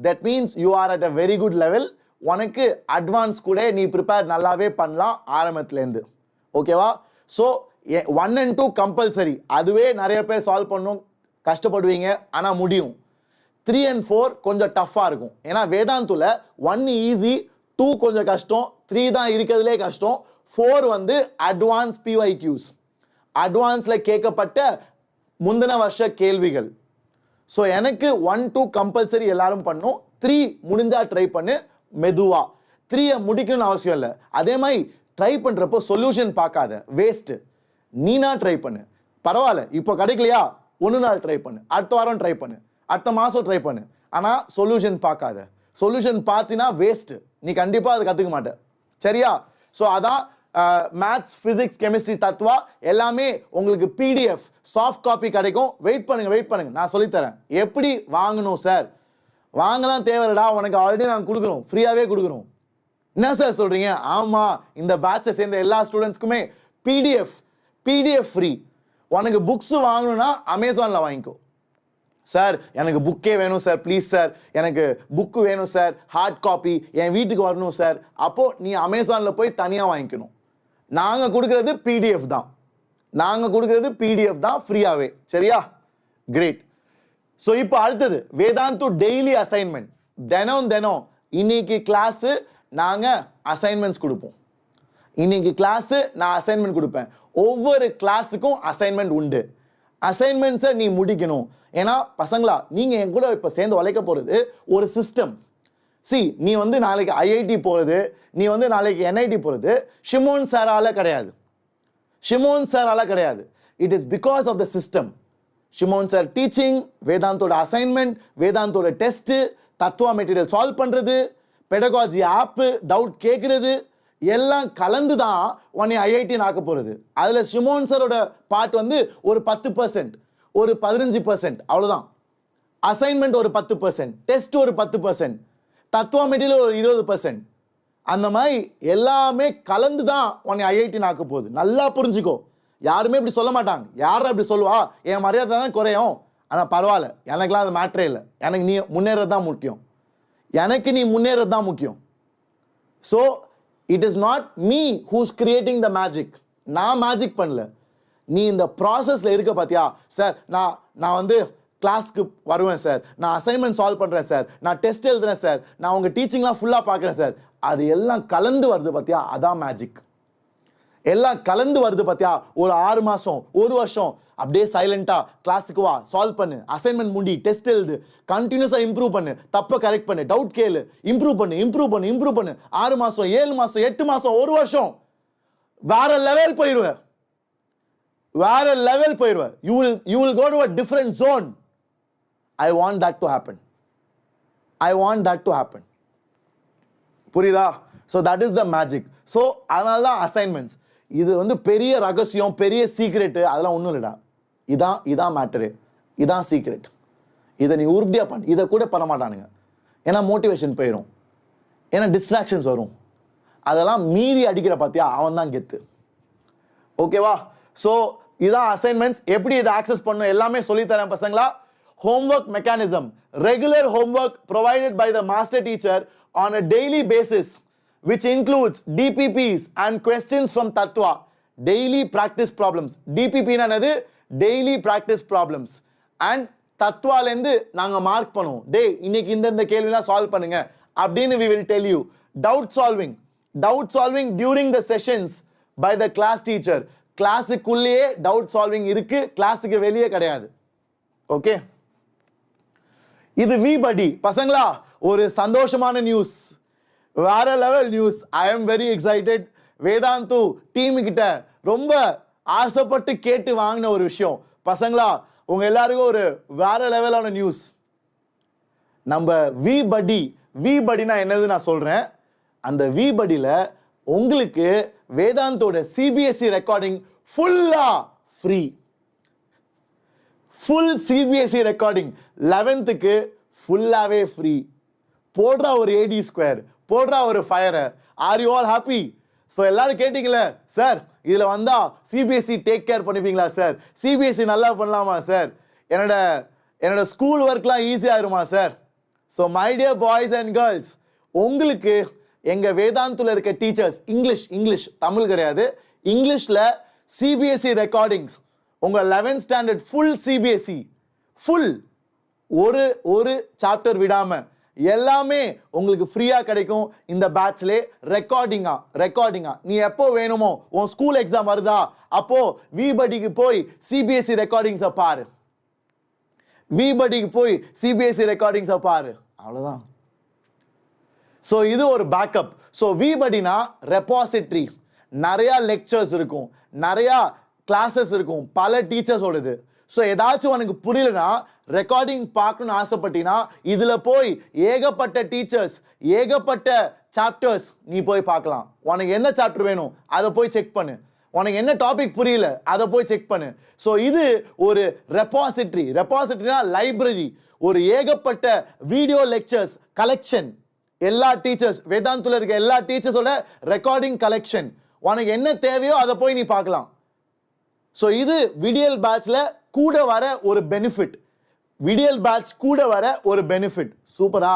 that means you are at a very good level. உனக்கு அட்வான்ஸ் கூட நீ ப்ரிப்பேர் நல்லாவே பண்ணலாம் ஆரம்பத்துலேருந்து. ஓகேவா? So 1 and 2 compulsory. அதுவே நிறைய பேர் சால்வ் பண்ணும், கஷ்டப்படுவீங்க, ஆனால் முடியும். 3 and 4 கொஞ்சம் டஃப்பாக இருக்கும். ஏன்னா வேதாந்துல 1 ஈஸி, 2 கொஞ்சம் கஷ்டம், 3 தான் இருக்கிறதுலே கஷ்டம், 4 வந்து அட்வான்ஸ் PYQs, அட்வான்ஸ்ல கேட்கப்பட்ட முந்தின வருஷ கேள்விகள். ஸோ எனக்கு 1, 2 கம்பல்சரி எல்லாரும் பண்ணும். 3 முடிஞ்சா ட்ரை பண்ணு மெதுவா. 3 முடிக்கணும்னு அவசியம் இல்லை. அதே மாதிரி ட்ரை பண்றப்போ சொல்யூஷன் பார்க்காத, வேஸ்ட். நீனா ட்ரை பண்ணு, பரவாயில்ல. இப்போ கிடைக்கலையா, 1 நாள் ட்ரை பண்ணு, அடுத்த வாரம் ட்ரை பண்ணு, அடுத்த மாசம் ட்ரை பண்ணு. ஆனா சொல்யூஷன் பார்க்காத. சொல்யூஷன் பார்த்தினா வேஸ்ட். நீ கண்டிப்பா அதை கத்துக்க மாட்ட. சரியா? ஸோ அதான் மேத்ஸ், பிசிக்ஸ், கெமிஸ்ட்ரி, தத்துவா எல்லாமே உங்களுக்கு PDF சாஃப்ட் காப்பி கிடைக்கும். வெயிட் பண்ணுங்க, நான் சொல்லித்தரேன். எப்படி வாங்கணும் சார்? வாங்கலாம் தேவையில்லடா, உனக்கு ஆல்ரெடி நாங்கள் கொடுக்குறோம், ஃப்ரீயாவே கொடுக்குறோம். என்ன சார் சொல்றீங்க? ஆமா, இந்த பேட்சை சேர்ந்த எல்லா ஸ்டூடெண்ட்ஸ்க்குமே PDF ஃப்ரீ. உனக்கு புக்ஸ் வாங்கணும்னா அமேசான்ல வாங்கிக்கோ. சார் எனக்கு புக்கே வேணும் சார், ப்ளீஸ் சார் எனக்கு புக்கு வேணும் சார், ஹார்ட் காப்பி என் வீட்டுக்கு வரணும் சார். அப்போ நீ அமேசான்ல போய் தனியாக வாங்கிக்கணும். நாங்கள் கொடுக்கறது PDF தான் ஃப்ரீயாவே. சரியா? கிரேட். ஸோ இப்போ அடுத்தது வேதாந்து டெய்லி அசைன்மெண்ட். தினம் இன்னைக்கு கிளாஸ் நாங்கள் அசைன்மெண்ட்ஸ் கொடுப்போம். இன்னைக்கு கிளாஸ் நான் அசைன்மெண்ட் கொடுப்பேன். ஒவ்வொரு கிளாஸுக்கும் அசைன்மெண்ட் உண்டு. அசைன்மெண்ட்ஸை நீ முடிக்கணும். ஏன்னா பசங்களா, நீங்க என் கூட இப்போ சேர்ந்து உழைக்க போறது ஒரு சிஸ்டம். சி நீ வந்து நாளைக்கு ஐஐடி போகிறது, நீ வந்து நாளைக்கு என்ஐடி போகிறது ஷிமோன் சாரால கிடையாது. ஷிமோன் சாரால கிடையாது. It is because of the system. Shimon sir teaching, வேதாந்தோட அசைன்மெண்ட், வேதாந்தோட டெஸ்ட்டு, தத்துவா மெட்டீரியல் சால்வ் பண்ணுறது, பெடகாஜி ஆப்பு, டவுட் கேட்குறது எல்லாம் கலந்து தான் உன்னை ஐஐடி ஆக்க போகிறது. அதில் ஷிமோன் சாரோட பார்ட் வந்து ஒரு 10%, ஒரு 15%, அவ்வளோதான். அசைன்மெண்ட் ஒரு 10%, டெஸ்ட் ஒரு 10%, தத்துவா மெட்டீரியல் ஒரு 20%. அந்த மாதிரி எல்லாமே கலந்து தான் உன்னை ஐஐடி ஆக்க போகுது. நல்லா புரிஞ்சுக்கோ. யாருமே இப்படி சொல்ல மாட்டாங்க. யாரும் இப்படி சொல்லுவா, என் மரியாதை தான் குறையும், ஆனால் பரவாயில்ல, எனக்குலாம் அது மேட்ரே இல்லை. எனக்கு நீ முன்னேறது தான் முக்கியம். எனக்கு நீ முன்னேறது தான் முக்கியம். So it is not me whose creating the magic. நான் மேஜிக் பண்ணல. நீ இந்த ப்ராசஸில் இருக்க பார்த்தியா சார், நான் வந்து கிளாஸ்க்கு வருவேன் சார், நான் அசைன்மெண்ட் சால்வ் பண்ணுறேன் சார், நான் டெஸ்ட் எழுதுறேன் சார், நான் உங்கள் டீச்சிங்லாம் ஃபுல்லாக பார்க்குறேன் சார், அது எல்லாம் கலந்து வருது பார்த்தியா, அதான் மேஜிக். எல்லாம் கலந்து வருது பார்த்தியா. ஒரு 6 மாதம், ஒரு வருஷம் அப்படியே சைலண்டாக கிளாஸுக்கு வா, சால்வ் பண்ணு, அசைன்மெண்ட் முடி, டெஸ்ட் எழுது, கண்டினியூஸாக இம்ப்ரூவ் பண்ணு, தப்பை கரெக்ட் பண்ணு, டவுட் கேளு, இம்ப்ரூவ் பண்ணு, 6 மாதம், 7 மாதம், 8 மாதம், ஒரு வருஷம், வேற லெவல் போயிடுவேன். வேற லெவல் போயிடுவேன். You will go to a different zone. I want that to happen. I want that to happen. புரியுதா? So that is the magic. So அதனால தான் அசைன்மெண்ட்ஸ். இது வந்து பெரிய ரகசியம், பெரிய சீக்ரெட்டு அதெல்லாம் ஒன்றும் இல்லைடா. இதான் மேட்டரு, இதான் சீக்ரெட். இதை நீ உறுதியாக பண்ண. இதை கூட பண்ண மாட்டானுங்க. ஏன்னா மோட்டிவேஷன் போயிடும், ஏன்னா டிஸ்ட்ராக்ஷன்ஸ் வரும். அதெல்லாம் மீறி அடிக்கிற பார்த்தியா, அவன் தான் கெத்து. ஓகேவா? ஸோ இதான் அசைன்மெண்ட்ஸ். எப்படி இதை ஆக்சஸ் பண்ணணும் எல்லாமே சொல்லித்தரேன் பசங்களா. Homework mechanism. Regular homework provided by the master teacher on a daily basis, which includes DPPs and questions from Tattva. Daily practice problems. DPP nanadu daily practice problems. And Tattva lendu naanga mark பண்ணுவோம். டேய் இன்னைக்கு இந்த கேள்விலாம் solve பண்ணுங்க அப்படின்னு we will tell you. Doubt solving during the sessions by the class teacher. கிளாஸுக்குள்ளேயே doubt solving இருக்கு, கிளாஸுக்கு வெளியே கிடையாது. ஓகே, இது VBuddy பசங்களா. ஒரு சந்தோஷமான நியூஸ், வேற level news. I am very excited. Vedantu team கிட்ட ரொம்ப ஆசைப்பட்டு கேட்டு வாங்கின ஒரு விஷயம் பசங்களா. உங்க எல்லாருக்கும் ஒரு வேற லெவலான நியூஸ். நம்ம VBuddyனா என்னது நான் சொல்றேன். அந்த VBuddyல உங்களுக்கு வேதாந்தோட CBSE ரெக்கார்டிங் ஃபுல்லா free. Full CBSE recording 11th ஃபுல்லாவே ஃப்ரீ. போடுறா ஒரு AD², போடுறா ஒரு ஃபயரை. Are you all happy? So எல்லாரும் கேட்டீங்களே சார், இதில் வந்தா CBSE டேக் கேர் பண்ணிப்பீங்களா சார், CBSE நல்லா பண்ணலாமா சார், என்னோட ஸ்கூல் ஒர்க்லாம் ஈஸியாகிருமா sir. So my dear boys and girls, உங்களுக்கு எங்க வேதாந்துல இருக்க டீச்சர்ஸ், இங்கிலீஷ் தமிழ் கிடையாது, இங்கிலீஷ்ல CBSE ரெக்கார்டிங்ஸ், உங்க 11th standard full CBSE full ஒரு சாப்டர் விடாம எல்லாமே உங்களுக்கு ஃப்ரீயா கிடைக்கும் இந்த பேட்ச்ல. ரெக்கார்டிங்கா நீ எப்போ வேணுமோ, உன் ஸ்கூல் எக்ஸாம் வருதா அப்போ VBuddyக்கு போய் CBSE ரெக்கார்டிங்ஸை பாரு. VBuddyக்கு போய் CBSE ரெக்கார்டிங்ஸை பாரு. அவ்வளவுதான். ஸோ இது ஒரு பேக்கப். ஸோ VBuddyனா ரெபாசிட்ரி. நிறையா லெக்சர்ஸ் இருக்கும், நிறையா கிளாஸஸ் இருக்கும், பல டீச்சர்ஸோடது. ஸோ ஏதாச்சும் உனக்கு புரியலனா, ரெக்கார்டிங் பார்க்கணும்னு ஆசைப்பட்டீங்கன்னா இதில் போய் ஏகப்பட்ட டீச்சர்ஸ், ஏகப்பட்ட சாப்டர்ஸ் நீ போய் பார்க்கலாம். உனக்கு என்ன சாப்டர் வேணும் அதை போய் செக் பண்ணு. உனக்கு என்ன டாபிக் புரியல அதை போய் செக் பண்ணு. ஸோ இது ஒரு ரெபாசிட்ரினா லைப்ரரி. ஒரு ஏகப்பட்ட வீடியோ லெக்சர்ஸ் கலெக்ஷன். எல்லா டீச்சர்ஸ், வேதாந்துல இருக்க எல்லா டீச்சர்ஸோட ரெக்கார்டிங் கலெக்ஷன். உனக்கு என்ன தேவையோ அதை போய் நீ பார்க்கலாம். ஸோ இது விடியல் பேட்ச்ல கூட வர ஒரு பெனிஃபிட். சூப்பரா?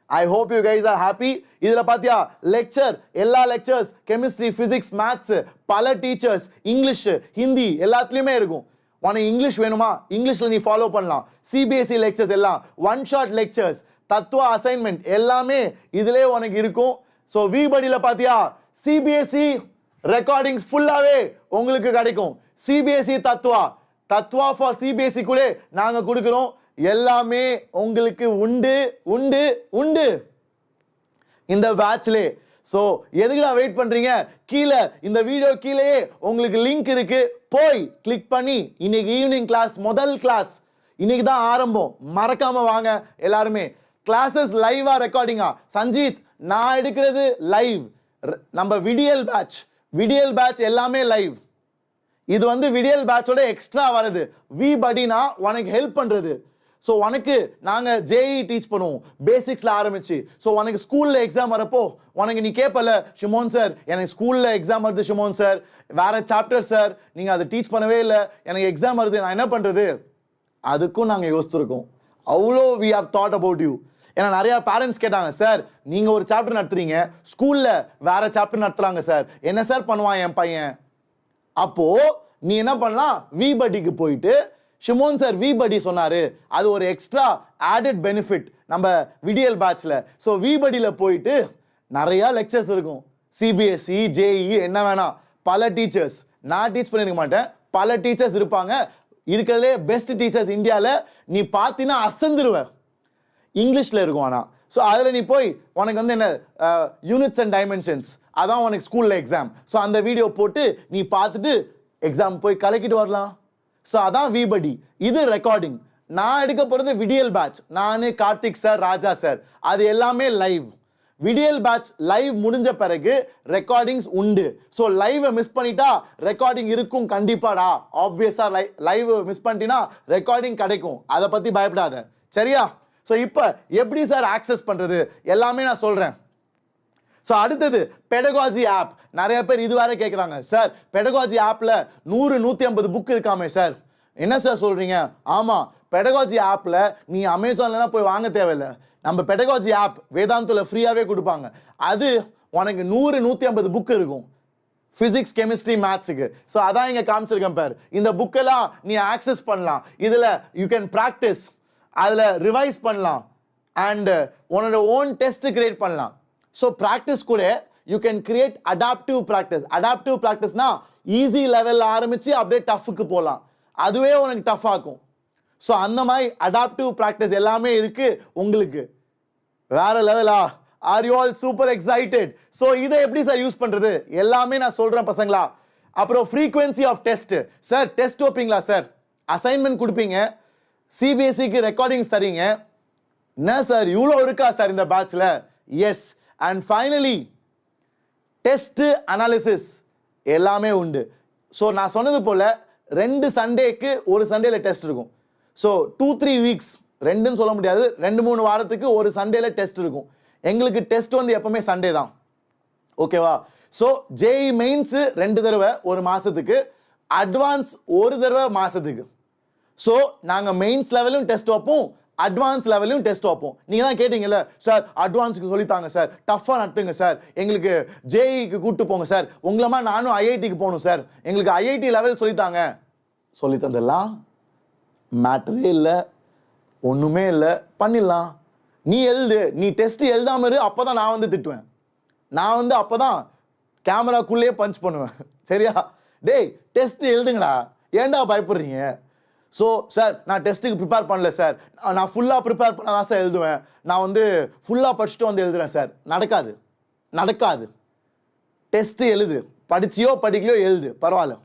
I hope you guys are happy. இதுல பாத்தியா எல்லா லெக்சர்ஸ், கெமிஸ்ட்ரி, பிசிக்ஸ், மேத்ஸ், பல டீச்சர்ஸ், இங்கிலீஷ், ஹிந்தி எல்லாத்துலயுமே இருக்கும். உனக்கு இங்கிலீஷ் வேணுமா, இங்கிலீஷ்ல நீ ஃபாலோ பண்ணலாம். CBSE லெக்சர்ஸ் எல்லாம், ஒன் ஷாட் லெக்சர்ஸ், தத்துவா அசைன்மெண்ட் எல்லாமே இதிலே உனக்கு இருக்கும். ஸோ VBuddyல பாத்தியா CBSE ரெக்கார்டிங்ஸ் ஃபுல்லாவே உங்களுக்கு கிடைக்கும். CBSE தத்துவா ஃபார் CBSE கூட நாங்க கொடுக்கிறோம். எல்லாமே உங்களுக்கு உண்டு. இந்த பேட்ச்லே. ஸோ எதுக்குடா வெயிட் பண்றீங்க? கீழே இந்த வீடியோ கீழேயே உங்களுக்கு லிங்க் இருக்கு, போய் கிளிக் பண்ணி இன்னைக்கு ஈவினிங் கிளாஸ், முதல் கிளாஸ் இன்னைக்கு தான் ஆரம்பம், மறக்காம வாங்க எல்லாருமே. கிளாஸஸ் லைவா ரெக்கார்டிங்கா? சஞ்சீத், நான் எடுக்கிறது லைவ். நம்ம விடியல் பேட்ச் எல்லாமே லைவ். இது வந்து விடியல் பேட்சோட எக்ஸ்ட்ரா வருது. வி படினா உனக்கு ஹெல்ப் பண்றது. ஸோ உனக்கு நாங்கள் ஜேஇ டீச் பண்ணுவோம் பேசிக்ஸில் ஆரம்பிச்சு. ஸோ உனக்கு ஸ்கூலில் எக்ஸாம் வரப்போ உனக்கு நீ கேட்பல, ஷிமோன் சார் எனக்கு ஸ்கூலில் எக்ஸாம் வருது, ஷிமோன் சார் வேற சாப்டர் சார் நீங்கள் அதை டீச் பண்ணவே இல்லை, எனக்கு எக்ஸாம் வருது, நான் என்ன பண்ணுறது? அதுக்கும் நாங்கள் யோசிச்சிருக்கோம். அவ்வளோ we have thought about you. ஏன்னா நிறைய பேரண்ட்ஸ் கேட்டாங்க, சார் நீங்க ஒரு சாப்டர் நடத்துறீங்க, ஸ்கூல்ல வேற சாப்டர் நடத்துறாங்க சார், என்ன சார் பண்ணுவான் என் பையன்? அப்போ நீ என்ன பண்ணலாம், வி படிக்கு போயிட்டு ஷிமோன் சார் வி படி சொன்னாரு, அது ஒரு எக்ஸ்ட்ரா ஆடட் பெனிஃபிட் நம்ம விடியல் பேட்ச்ல. ஸோ வி படியில போயிட்டு நிறைய லெக்சர்ஸ் இருக்கும், சிபிஎஸ்இ ஜேஇ என்ன வேணா, பல டீச்சர்ஸ். நான் டீச் பண்ணிருக்க மாட்டேன், பல டீச்சர்ஸ் இருப்பாங்க. இருக்கிறதுலே பெஸ்ட் டீச்சர்ஸ் இந்தியாவில். நீ பார்த்தீங்கன்னா அசந்துருவ. இங்கிலீஷில் இருக்கும் ஆனால். ஸோ அதில் நீ போய் உனக்கு வந்து என்ன யூனிட்ஸ் அண்ட் டைமென்ஷன்ஸ், அதான் உனக்கு ஸ்கூலில் எக்ஸாம். ஸோ அந்த வீடியோ போட்டு நீ பார்த்துட்டு எக்ஸாம் போய் கலக்கிட்டு வரலாம். ஸோ அதான் விபடி. இது ரெக்கார்டிங். நான் எடுக்க போகிறது விடியல் பேட்ச், நான் கார்த்திக் சார், ராஜா சார், அது எல்லாமே லைவ். விடியல் பேட்ச் லைவ் முடிஞ்ச பிறகு ரெக்கார்டிங்ஸ் உண்டு. ஸோ லைவை மிஸ் பண்ணிட்டா ரெக்கார்டிங் இருக்கும் கண்டிப்பாடா. ஆப்வியஸா லைவ் மிஸ் பண்ணிட்டீங்கன்னா ரெக்கார்டிங் கிடைக்கும், அதை பற்றி பயப்படாத, சரியா? ஸோ இப்போ எப்படி சார் ஆக்சஸ் பண்ணுறது எல்லாமே நான் சொல்கிறேன். ஸோ அடுத்தது பெடகாஜி ஆப். நிறைய பேர் இதுவரை கேட்குறாங்க, சார் பெடகாஜி ஆப்பில் 100-150 புக் இருக்காமே சார், என்ன சார் சொல்கிறீங்க? ஆமாம், பெடகாஜி ஆப்பில் நீ அமேசான்லாம் போய் வாங்க தேவையில்லை. நம்ம பெடகாஜி ஆப் வேதாந்தில் ஃப்ரீயாகவே கொடுப்பாங்க. அது உனக்கு 100-150 புக் இருக்கும், ஃபிசிக்ஸ் கெமிஸ்ட்ரி மேத்ஸுக்கு. ஸோ அதான் இங்கே காமிச்சிருக்கேன் பார். இந்த புக்கெல்லாம் நீ ஆக்சஸ் பண்ணலாம். இதில் யூ கேன் ப்ராக்டிஸ், அதில் ரிவைஸ் பண்ணலாம் அண்ட் உன்னோட ஓன் டெஸ்ட் கிரியேட் பண்ணலாம். ஸோ ப்ராக்டிஸ் கூட you can create adaptive practice. Adaptive ப்ராக்டிஸ்னா ஈஸி லெவலில் ஆரம்பித்து அப்படியே டஃப்புக்கு போகலாம், அதுவே உனக்கு டஃப் ஆகும். ஸோ அந்த மாதிரி அடாப்டிவ் ப்ராக்டிஸ் எல்லாமே இருக்கு உங்களுக்கு. வேற லெவலா? Are you all super excited? So இதை எப்படி சார் யூஸ் பண்ணுறது எல்லாமே நான் சொல்கிறேன் பசங்களா. அப்புறம் frequency of test. Sir test வைப்பீங்களா சார்? அசைன்மெண்ட் கொடுப்பீங்க, சிபிஎஸ்சிக்கு ரெக்கார்டிங்ஸ் தரீங்க, என்ன சார் இவ்வளோ இருக்கா சார் இந்த பேட்ச்ல? Yes. And finally test analysis எல்லாமே உண்டு. ஸோ நான் சொன்னது போல 2 சண்டேக்கு ஒரு சண்டேல டெஸ்ட் இருக்கும். ஸோ 2-3 வீக்ஸ், 2ன்னு சொல்ல முடியாது, 2-3 வாரத்துக்கு ஒரு சண்டேல டெஸ்ட் இருக்கும். எங்களுக்கு டெஸ்ட் வந்து எப்பவுமே சண்டே தான், ஓகேவா? ஸோ ஜேஇ மெயின்ஸ் 2 தடவை ஒரு மாசத்துக்கு, அட்வான்ஸ் ஒரு தடவை மாசத்துக்கு. ஸோ நாங்கள் மெயின்ஸ் லெவலும் டெஸ்ட் வைப்போம், அட்வான்ஸ் லெவலையும் டெஸ்ட் வைப்போம். நீங்கள் தான் கேட்டீங்கல்ல, சார் அட்வான்ஸுக்கு சொல்லித்தாங்க சார், டஃப்பாக நடத்துங்க சார், எங்களுக்கு ஜேஇக்கு கூப்பிட்டு போங்க சார், உங்களமா நானும் ஐஐடிக்கு போகணும் சார், எங்களுக்கு ஐஐடி லெவல் சொல்லித்தாங்க. சொல்லி தந்துடலாம், மேட்டரே இல்லை, ஒன்றுமே இல்லை, பண்ணிடலாம். நீ எழுது, நீ டெஸ்ட் எழுதாம இரு, அப்போ தான் நான் வந்து திட்டுவேன். நான் வந்து அப்போ தான் கேமராக்குள்ளேயே பஞ்ச் பண்ணுவேன், சரியா? டேய் டெஸ்ட் எழுதுங்கடா, ஏன்டா பயப்படுறீங்க? ஸோ சார் நான் டெஸ்ட்டுக்கு ப்ரிப்பேர் பண்ணல சார், நான் ஃபுல்லாக ப்ரிப்பேர் பண்ண தான் சார் எழுதுவேன், நான் வந்து ஃபுல்லாக படிச்சுட்டு வந்து எழுதுறேன் சார். நடக்காது. டெஸ்ட்டு எழுது, படிச்சியோ படிக்கலையோ எழுது, பரவாயில்ல.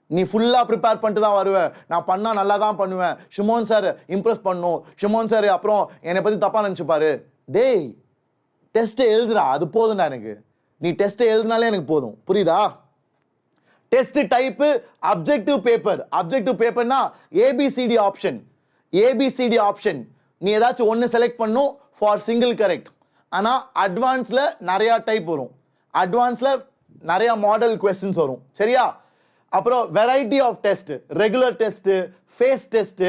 நீ ஃபுல்லாக ப்ரிப்பேர் பண்ணிட்டு தான் வருவேன், நான் பண்ணால் நல்லா தான் பண்ணுவேன், ஷிமோன் சார் இம்ப்ரெஸ் பண்ணும், ஷிமோன் சார் அப்புறம் என்னை பற்றி தப்பாக நினச்சிப்பாரு. டேய் டெஸ்ட்டை எழுதுடா, அது போதும்டா எனக்கு. நீ டெஸ்ட்டை எழுதுனாலே எனக்கு போதும், புரியுதா? Test type objective paper. அப்ஜெக்டிவ் பேப்பர்னா ஏபிசிடி ஆப்ஷன். நீ ஏதாச்சும் ஒன்று செலக்ட் பண்ணும் ஃபார் சிங்கிள் கரெக்ட். ஆனால் அட்வான்ஸில் நிறையா டைப் வரும், அட்வான்ஸில் நிறையா மாடல் கொஸ்டின்ஸ் வரும், சரியா? அப்புறம் variety of test, regular test, phase test,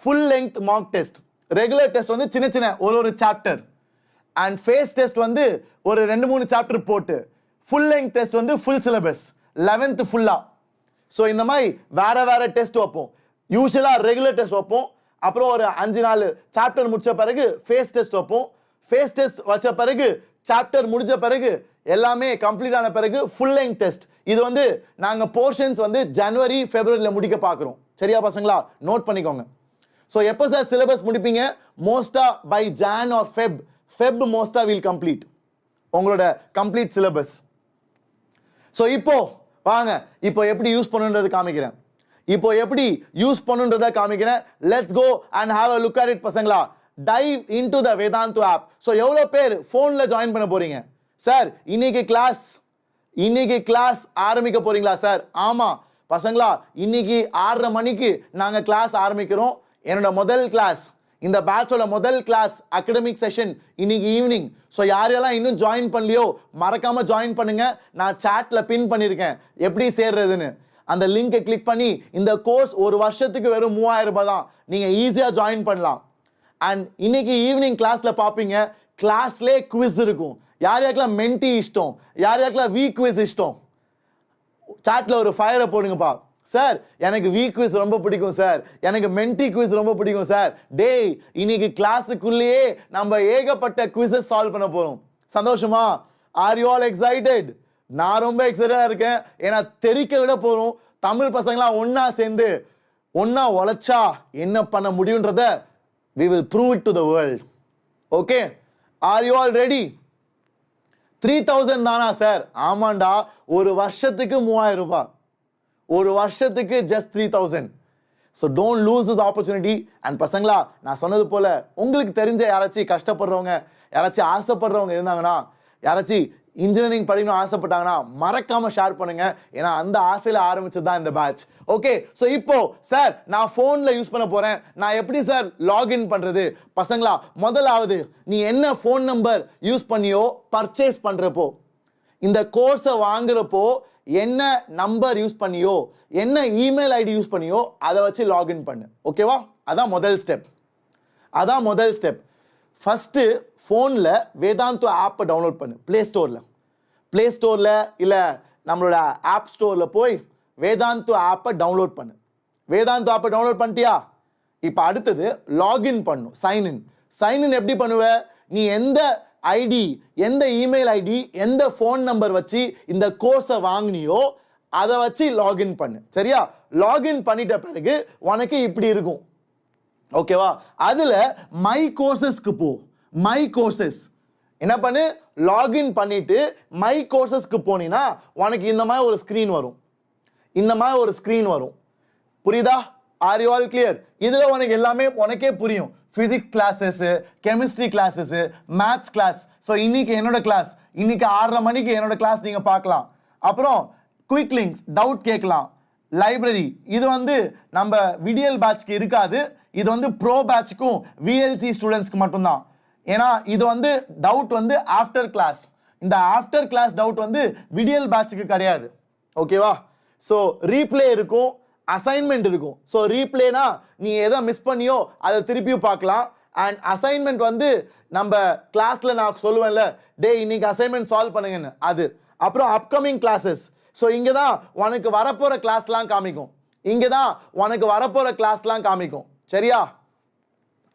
full length mark test. Regular test வந்து சின்ன சின்ன ஒரு சாப்டர், அண்ட் ஃபேஸ் டெஸ்ட் வந்து ஒரு 2-3 சாப்டர் போட்டு, ஃபுல் லெங்த் டெஸ்ட் வந்து ஃபுல் சிலபஸ் 11th ஃபுல்லா. ஸோ இந்த மாதிரி வேற டெஸ்ட் வைப்போம். யூஸ்வலாக ரெகுலர் டெஸ்ட் வைப்போம், அப்புறம் ஒரு 5-4 சாப்டர் முடிச்ச பிறகு ஃபேஸ் டெஸ்ட் வைப்போம். ஃபேஸ் டெஸ்ட் வச்ச பிறகு சாப்டர் முடிஞ்ச பிறகு எல்லாமே கம்ப்ளீட் ஆன பிறகு ஃபுல் லெங்த் டெஸ்ட். இது வந்து நாங்கள் போர்ஷன்ஸ் வந்து ஜனவரி ஃபெப்ரவரியில் முடிக்க பார்க்குறோம், சரியா பசங்களா? நோட் பண்ணிக்கோங்க. ஸோ எப்போ சார் சிலபஸ் முடிப்பீங்க? மோஸ்டா பை ஜான் ஆர் ஃபெப் மோஸ்டா வில் கம்ப்ளீட். உங்களோட கம்ப்ளீட் சிலபஸ். ஸோ இப்போ வாங்க இப்போ எப்படி யூஸ் பண்ணுன்றது காமிக்கிறேன். இப்போ எப்படி யூஸ் பண்ணுன்றதை காமிக்கிறேன். Let's go and have a look at it பசங்களா. Dive into the Vedantu app. So எவ்வளோ பேர் ஃபோனில் ஜாயின் பண்ண போறீங்க? சார் இன்னைக்கு கிளாஸ் ஆரம்பிக்க போறீங்களா சார்? ஆமாம் பசங்களா, இன்னைக்கு 6:30 மணிக்கு நாங்கள் கிளாஸ் ஆரம்பிக்கிறோம். என்னோட முதல் கிளாஸ், இந்த பேட்சோட முதல் கிளாஸ் அகடமிக் செஷன் இன்னைக்கு ஈவினிங். ஸோ யாரெல்லாம் இன்னும் ஜாயின் பண்ணலையோ மறக்காம ஜாயின் பண்ணுங்க. நான் சாட்ல பின் பண்ணியிருக்கேன் எப்படி சேர்றதுன்னு. அந்த லிங்கை கிளிக் பண்ணி இந்த கோர்ஸ் ஒரு வருஷத்துக்கு வெறும் 3000 ரூபாய் தான். நீங்க ஈஸியா ஜாயின் பண்ணலாம். அண்ட் இன்னைக்கு ஈவினிங் கிளாஸ்ல பார்ப்பீங்க, கிளாஸ்லே குவிஸ் இருக்கும். யார் யாருக்கெல்லாம் மென்டி இஷ்டம், யார் யாருக்கெல்லாம் வீக் குவிஸ் இஷ்டம், சாட்ல ஒரு ஃபயரை போடுங்கப்பா. சார் எனக்கு வீக் குவிஸ் ரொம்ப பிடிக்கும் சார், எனக்கு மென்டி குவிஸ் ரொம்ப பிடிக்கும் சார். டேய் இன்னைக்கு கிளாஸுக்குள்ளேயே நம்ம ஏகப்பட்ட குவிஸஸ் சால்வ் பண்ண போறோம். சந்தோஷமா? R you all excited? நான் ரொம்ப எக்ஸைட்டடா இருக்கேன். ஏன்னா தெரிக்க விட போறோம். தமிழ் பசங்களாம் ஒன்னா சேர்ந்து ஒன்னா உழைச்சா என்ன பண்ண முடியுன்றத we will prove it to the world. Okay, are you all ready? 3000 தானா சார்? ஆமாண்டா, ஒரு வருஷத்துக்கு 3000 ரூபாய். ஒரு வருஷத்துக்கு just 3000. So don't lose this opportunity. And பசங்களா, நான் சொன்னது போல உங்களுக்கு தெரிஞ்ச யாராச்சும் கஷ்டப்படுறவங்க, யாராச்சும் ஆசைப்படுறவங்க இருந்தாங்கன்னா, யாராச்சும் இன்ஜினியரிங் படிக்கணும் ஆசைப்பட்டாங்கன்னா மறக்காம ஷேர் பண்ணுங்க. ஏன்னா அந்த ஆசையில ஆரம்பிச்சது தான் இந்த பேட்ச். ஓகே, ஸோ இப்போ சார் நான் ஃபோன்ல யூஸ் பண்ண போறேன், நான் எப்படி சார் லாகின் பண்றது? பசங்களா, முதலாவது நீ என்ன ஃபோன் நம்பர் யூஸ் பண்ணியோ பர்ச்சேஸ் பண்றப்போ, இந்த கோர்ஸை வாங்குறப்போ என்ன நம்பர் யூஸ் பண்ணியோ, என்ன இமெயில் ஐடி யூஸ் பண்ணியோ அதை வச்சு லாகின் பண்ணு. ஓகேவா? அதான் முதல் ஸ்டெப். ஃபஸ்ட்டு ஃபோனில் வேதாந்து ஆப்பை டவுன்லோட் பண்ணு. ப்ளே ஸ்டோரில் இல்லை நம்மளோட ஆப் ஸ்டோரில் போய் வேதாந்து ஆப்பை டவுன்லோட் பண்ணு. வேதாந்து ஆப்பை டவுன்லோட் பண்ணிட்டியா? இப்போ அடுத்தது லாகின் பண்ணும். சைன்இன் எப்படி பண்ணுவ? நீ எந்த ஐடி, எந்த இமெயில் ஐடி, எந்த ஃபோன் நம்பர் வச்சு இந்த கோர்ஸை வாங்கினியோ அதை வச்சு லாகின் பண்ணு. சரியா? லாகின் பண்ணிட்ட பிறகு உனக்கு இப்படி இருக்கும். ஓகேவா? அதில் மை கோர்சஸ்க்கு போ. மை கோர்சஸ் என்ன பண்ணு? லாகின் பண்ணிட்டு மை கோர்சஸ்க்கு போனீங்கன்னா உனக்கு இந்த மாதிரி ஒரு ஸ்க்ரீன் வரும். புரியுதா? Are you all clear? இதுல உனக்கு எல்லாமே உனக்கே புரியும். Physics classes, chemistry classes, maths class. So இன்னைக்கு என்னோட கிளாஸ், இன்னைக்கு 6:30 மணிக்கு என்னோட கிளாஸ் நீங்க பார்க்கலாம். அப்புறம் குயிக் லிங்க்ஸ், டவுட் கேட்கலாம். லைப்ரரி, இது வந்து நம்ம விடியல் பேட்ச்க்கு இருக்காது. இது வந்து ப்ரோ பேட்ச்க்கும் விஎல்சி ஸ்டூடெண்ட்ஸ்க்கு மட்டும்தான். ஏன்னா இது வந்து டவுட் வந்து ஆஃப்டர் கிளாஸ். இந்த ஆஃப்டர் கிளாஸ் டவுட் வந்து விடியல் பேட்ச்க்கு கிடையாது. ஓகேவா? ஸோ ரீப்ளே இருக்கும், அசைன்மெண்ட் இருக்கும். ஸோ ரீப்ளேனா நீ எதை மிஸ் பண்ணியோ அதை திருப்பியும் பார்க்கலாம். அண்ட் அசைன்மெண்ட் வந்து நம்ம கிளாஸ்ல நான் சொல்லுவேன்ல, டே இன்னைக்கு அசைன்மெண்ட் சால்வ் பண்ணுங்கன்னு, அது. அப்புறம் அப்கமிங் கிளாஸஸ். ஸோ இங்கே தான் உனக்கு வரப்போகிற கிளாஸ்லாம் காமிக்கும். சரியா?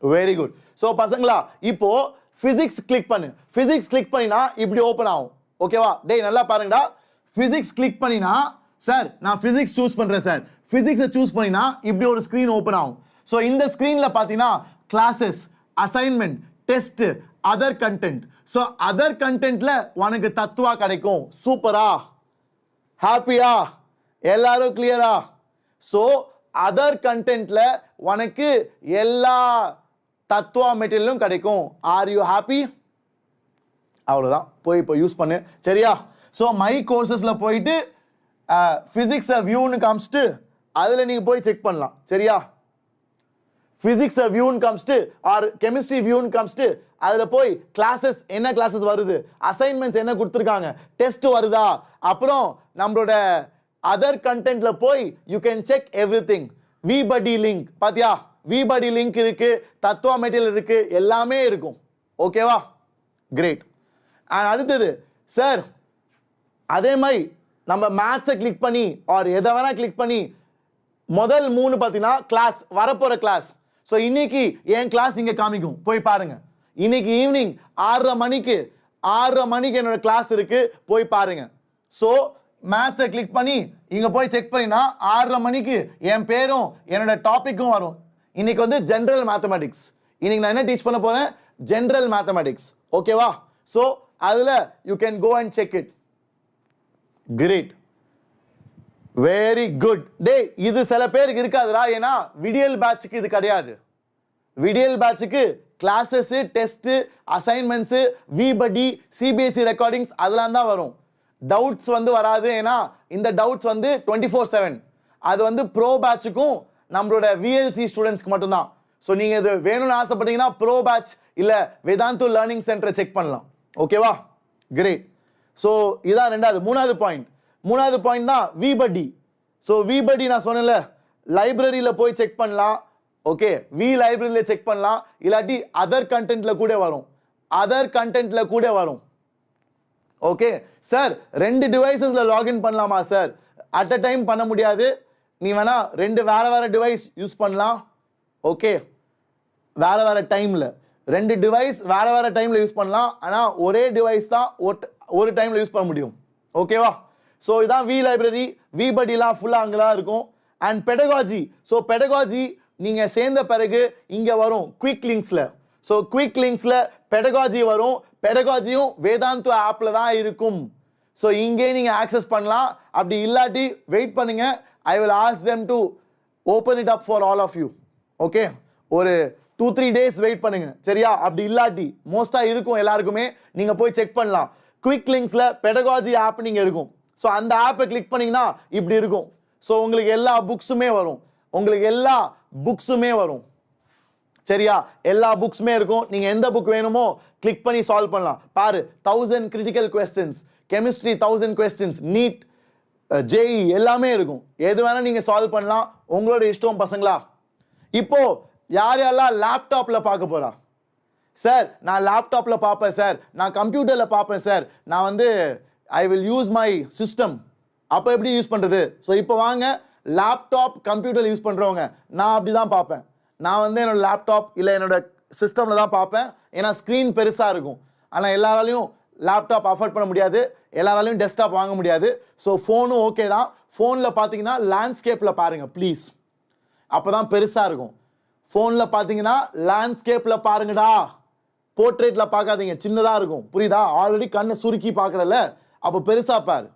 Very good. ஸோ பசங்களா, இப்போ பிசிக்ஸ் கிளிக் பண்ணு. பிசிக்ஸ் கிளிக் பண்ணினா இப்படி ஓப்பன் ஆகும். ஓகேவா? டேய் நல்லா பாருங்கடா. பிசிக்ஸ் கிளிக் பண்ணினா, சார் நான் பிசிக்ஸ் சூஸ் பண்றேன் சார், பிசிக்ஸை சூஸ் பண்ணினா இப்படி ஒரு ஸ்கிரீன் ஓப்பன் ஆகும். ஸோ இந்த ஸ்கிரீன்ல பார்த்தீங்கன்னா classes, assignment, test, other content. So other கண்டென்ட்ல உனக்கு தத்துவா கிடைக்கும். சூப்பரா? ஹாப்பியா? எல்லாரும் கிளியரா? ஸோ அதர் கண்டென்ட்ல உனக்கு எல்லா தத்துவா மெட்டீரியலும் கிடைக்கும். Are you happy? அவ்வளோதான். போய் இப்போ யூஸ் பண்ணு. சரியா? ஸோ மை கோர்சஸ்ல போயிட்டு பிசிக்ஸ் வியூன்னு காமிச்சிட்டு அதில் நீங்கள் போய் செக் பண்ணலாம். சரியா? பிசிக்ஸ் வியூன்னு காமிச்சிட்டு ஆர் கெமிஸ்ட்ரி வியூன்னு காமிச்சிட்டு அதில் போய் கிளாஸஸ், என்ன கிளாஸஸ் வருது, அசைன்மெண்ட்ஸ் என்ன கொடுத்துருக்காங்க, டெஸ்ட் வருதா, அப்புறம் நம்மளோட அதர் கண்டென்ட்ல போய் you can check everything. VBuddy link பாத்தியா? விபடி லிங்க் இருக்கு, தத்துவா மெட்டீரியல் இருக்கு, எல்லாமே இருக்கும். ஓகேவா? கிரேட். அண்ட் அடுத்தது சார், அதே மாதிரி நம்ம மேத்ஸை கிளிக் பண்ணி ஆர் எதை வேணா கிளிக் பண்ணி முதல் 3 பார்த்தீங்கன்னா கிளாஸ், வரப்போற கிளாஸ். ஸோ இன்னைக்கு என் கிளாஸ் இங்கே காமிக்கும், போய் பாருங்க. இன்னைக்கு ஈவினிங் 6:30 மணிக்கு என்னோட கிளாஸ் இருக்கு, போய் பாருங்க. ஸோ மேத்ஸை கிளிக் பண்ணி இங்க போய் செக் பண்ணினா 6:30 மணிக்கு என் பேரும் என்னோட டாபிக்கும் வரும். இன்னைக்கு வந்து ஜென்ரல் மேத்தமெட்டிக்ஸ். இன்னைக்கு நான் என்ன டீச் பண்ண போறேன்? General mathematics. ஓகேவா? ஸோ அதில் you can go and check it. Great, very good. டே இது சில பேருக்கு இருக்காதுடா, ஏன்னா விடியல் பேட்சுக்கு இது கிடையாது. விடியல் பேட்சுக்கு classes, test, assignments, VBuddy, CBSE recordings அதெல்லாம் தான் வரும். டவுட்ஸ் வந்து வராது, ஏன்னா இந்த டவுட்ஸ் வந்து 24/7. அது வந்து ப்ரோ பேட்சுக்கும் நம்மளோட விஎல்சி ஸ்டூடெண்ட்ஸ்க்கு மட்டும்தான். ஸோ நீங்கள் இது வேணும்னு ஆசைப்பட்டீங்கன்னா ப்ரோ பேட்ச் இல்லை வேதாந்து லேர்னிங் சென்டரை செக் பண்ணலாம். ஓகேவா? கிரேட். ஸோ இதான் ரெண்டாவது. மூணாவது பாயிண்ட் தான் விபடி. ஸோ விபடி நான் சொன்னேன்ல, லைப்ரரியில் போய் செக் பண்ணலாம். ஓகே, லைப்ரரியில் செக் பண்ணலாம், இல்லாட்டி அதர் கண்டென்ட்ல கூட வரும். ஓகே சார், 2 டிவைசஸ்ல லாகின் பண்ணலாமா சார்? அட் அ டைம் பண்ண முடியாது. நீ வேணா 2 வேற டிவைஸ் யூஸ் பண்ணலாம். ஓகே, வேற டைம்ல 2 டிவைஸ் வேற டைம்ல யூஸ் பண்ணலாம். ஆனா ஒரே டிவைஸ் தான் ஒரு டைம்ல யூஸ் பண்ண முடியும். ஓகேவா? ஸோ இதான் லைப்ரரி. விபடிலாம் ஃபுல்லாக அங்கெல்லாம் இருக்கும். And pedagogy. ஸோ பெடகாஜி நீங்க சேர்ந்த பிறகு இங்க வரும் குவிக் லிங்க்ஸ்ல. ஸோ குவிக் லிங்க்ஸ்ல பெடகாஜி வரும். பெடகாஜியும் வேதாந்து ஆப்ல தான் இருக்கும். ஸோ இங்கே நீங்க ஆக்சஸ் பண்ணலாம். அப்படி இல்லாட்டி வெயிட் பண்ணுங்க, I will ask them to open it up for all of you. Okay, ஒரு 2-3 டேஸ் வெயிட் பண்ணுங்க, சரியா? அப்படி இல்லாட்டி மோஸ்டா இருக்கும் எல்லாருக்குமே, நீங்க போய் செக் பண்ணலாம். குவிக் லிங்க்ஸ்ல பெடகாஜி ஆப் நீங்க இருக்கும். ஸோ அந்த ஆப்பை கிளிக் பண்ணீங்கன்னா இப்படி இருக்கும். ஸோ உங்களுக்கு எல்லா புக்ஸுமே வரும். சரியா? எல்லா புக்ஸுமே இருக்கும். நீங்க எந்த புக் வேணுமோ கிளிக் பண்ணி சால்வ் பண்ணலாம். பாரு, 1000 critical questions, chemistry 1000 questions, NEET, JEE எல்லாமே இருக்கும். எது வேணா நீங்க சால்வ் பண்ணலாம். உங்களோட இஷ்டம் பசங்களா. இப்போ யாரெல்லாம் லேப்டாப்ல பார்க்க போறா? சார் நான் லேப்டாப்ல பார்ப்பேன் சார், நான் கம்ப்யூட்டர்ல பார்ப்பேன் சார், நான் வந்து I will use my system. அப்போ எப்படி யூஸ் பண்றது? ஸோ இப்போ வாங்க, லேப்டாப் கம்ப்யூட்டர் யூஸ் பண்றவங்க, நான் அப்படி தான் பார்ப்பேன். நான் வந்து என்னோட லேப்டாப் இல்லை என்னோட சிஸ்டம்ல தான் பார்ப்பேன். ஏன்னா ஸ்க்ரீன் பெருசாக இருக்கும். ஆனால் எல்லாராலையும் லேப்டாப் அஃபோர்ட் பண்ண முடியாது, எல்லாராலையும் டெஸ்க்டாப் வாங்க முடியாது. ஸோ ஃபோனும் ஓகே தான். ஃபோனில் பார்த்தீங்கன்னா லேண்ட்ஸ்கேப்பில் பாருங்க ப்ளீஸ், அப்போ தான் பெருசாக இருக்கும். ஃபோனில் பார்த்தீங்கன்னா லேண்ட்ஸ்கேப்பில் பாருங்கடா, போர்ட்ரேட்டில் பார்க்காதீங்க, சின்னதாக இருக்கும். புரியுதா? ஆல்ரெடி கண்ணை சுருக்கி பார்க்குறல, அப்போ பெருசாக பாரு.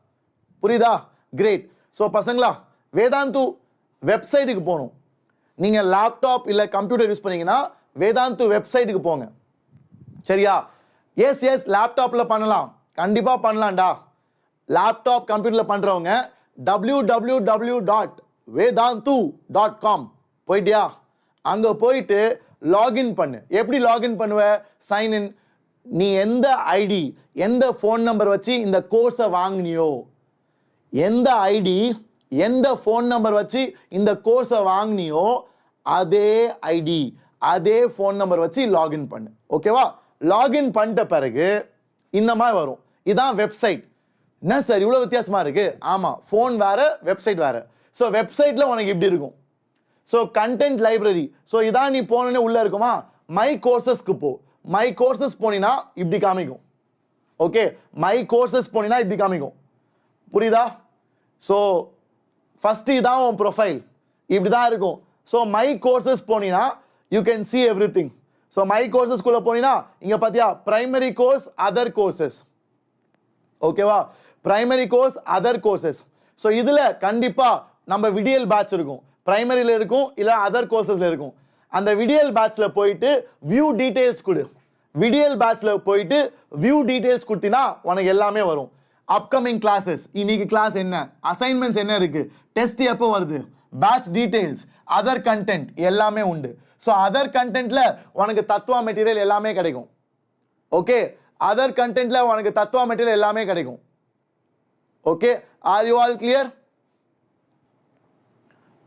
புரியுதா? கிரேட். ஸோ பசங்களா, வேதாந்து வெப்சைட்டுக்கு போகணும். நீங்கள் லேப்டாப் இல்லை கம்ப்யூட்டர் யூஸ் பண்ணீங்கன்னா வேதாந்து வெப்சைட்டுக்கு போங்க. சரியா? எஸ் லேப்டாப்பில் பண்ணலாம், கண்டிப்பாக பண்ணலாம்டா. லேப்டாப் கம்ப்யூட்டரில் பண்ணுறவங்க www.vedantu.com போயிட்டியா? அங்கே போயிட்டு லாகின் பண்ணு. எப்படி லாகின் பண்ணுவ? சைன்இன். நீ எந்த ஐடி, எந்த ஃபோன் நம்பர் வச்சு இந்த கோர்ஸை வாங்கினியோ, எந்த ஐடி, எந்த ஃபோன் நம்பர் வச்சு இந்த கோர்ஸை வாங்கினியோ, அதே ஐடி, அதே ஃபோன் நம்பர் வச்சு லாகின் பண்ணு. ஓகேவா? லாகின் பண்ணிட்ட பிறகு இந்த மாதிரி வரும். இதான் வெப்சைட். என்ன சார் இவ்வளோ வித்தியாசமா இருக்கு? ஆமாம், ஃபோன் வேற, வெப்சைட் வேற. ஸோ வெப்சைட்டில் உனக்கு இப்படி இருக்கும். So content library. ஸோ இதான் நீ போனோடனே உள்ளே இருக்குமா, மை கோர்சஸ்க்கு போ. மை கோர்சஸ் போனீங்கன்னா இப்படி காமிக்கும். ஓகே, மை கோர்சஸ் போனீங்கன்னா இப்படி காமிக்கும். புரியுதா? ஸோ ஃபஸ்ட்டு இதான் உன் ப்ரொஃபைல், இப்படி தான் இருக்கும். ஸோ மை கோர்சஸ் போனீங்கன்னா you can see everything. So my கோர்சஸ்குள்ளே போனீங்கன்னா இங்கே பார்த்தியா, பிரைமரி கோர்ஸ், அதர் கோர்சஸ். ஓகேவா? Primary course, other courses. So இதில் கண்டிப்பாக நம்ம விடியல் பேட்ச் இருக்கும். பிரைமரியில் இருக்கும், இல்லை அதர் கோர்சஸில் இருக்கும். அந்த விடியல் பேட்ச்சில் போயிட்டு வியூ டீட்டெயில்ஸ் கொடு. விடியல் பேட்ச்சில் போயிட்டு வியூ டீட்டெயில்ஸ் கொடுத்தீங்கன்னா உனக்கு எல்லாமே வரும். அப்கமிங் கிளாஸஸ், இன்னைக்கு கிளாஸ் என்ன, அசைன்மெண்ட்ஸ் என்ன இருக்கு, டெஸ்ட் எப்போ வருது, பேட்ச் டீடைல்ஸ், அதர் கண்டென்ட் எல்லாமே உண்டு. ஸோ அதர் கண்டென்ட்ல உனக்கு தத்துவா மெட்டீரியல் எல்லாமே கிடைக்கும். ஓகே, அதர் கண்டென்ட்ல உனக்கு தத்துவா மெட்டீரியல் எல்லாமே கிடைக்கும். Okay, R you all clear?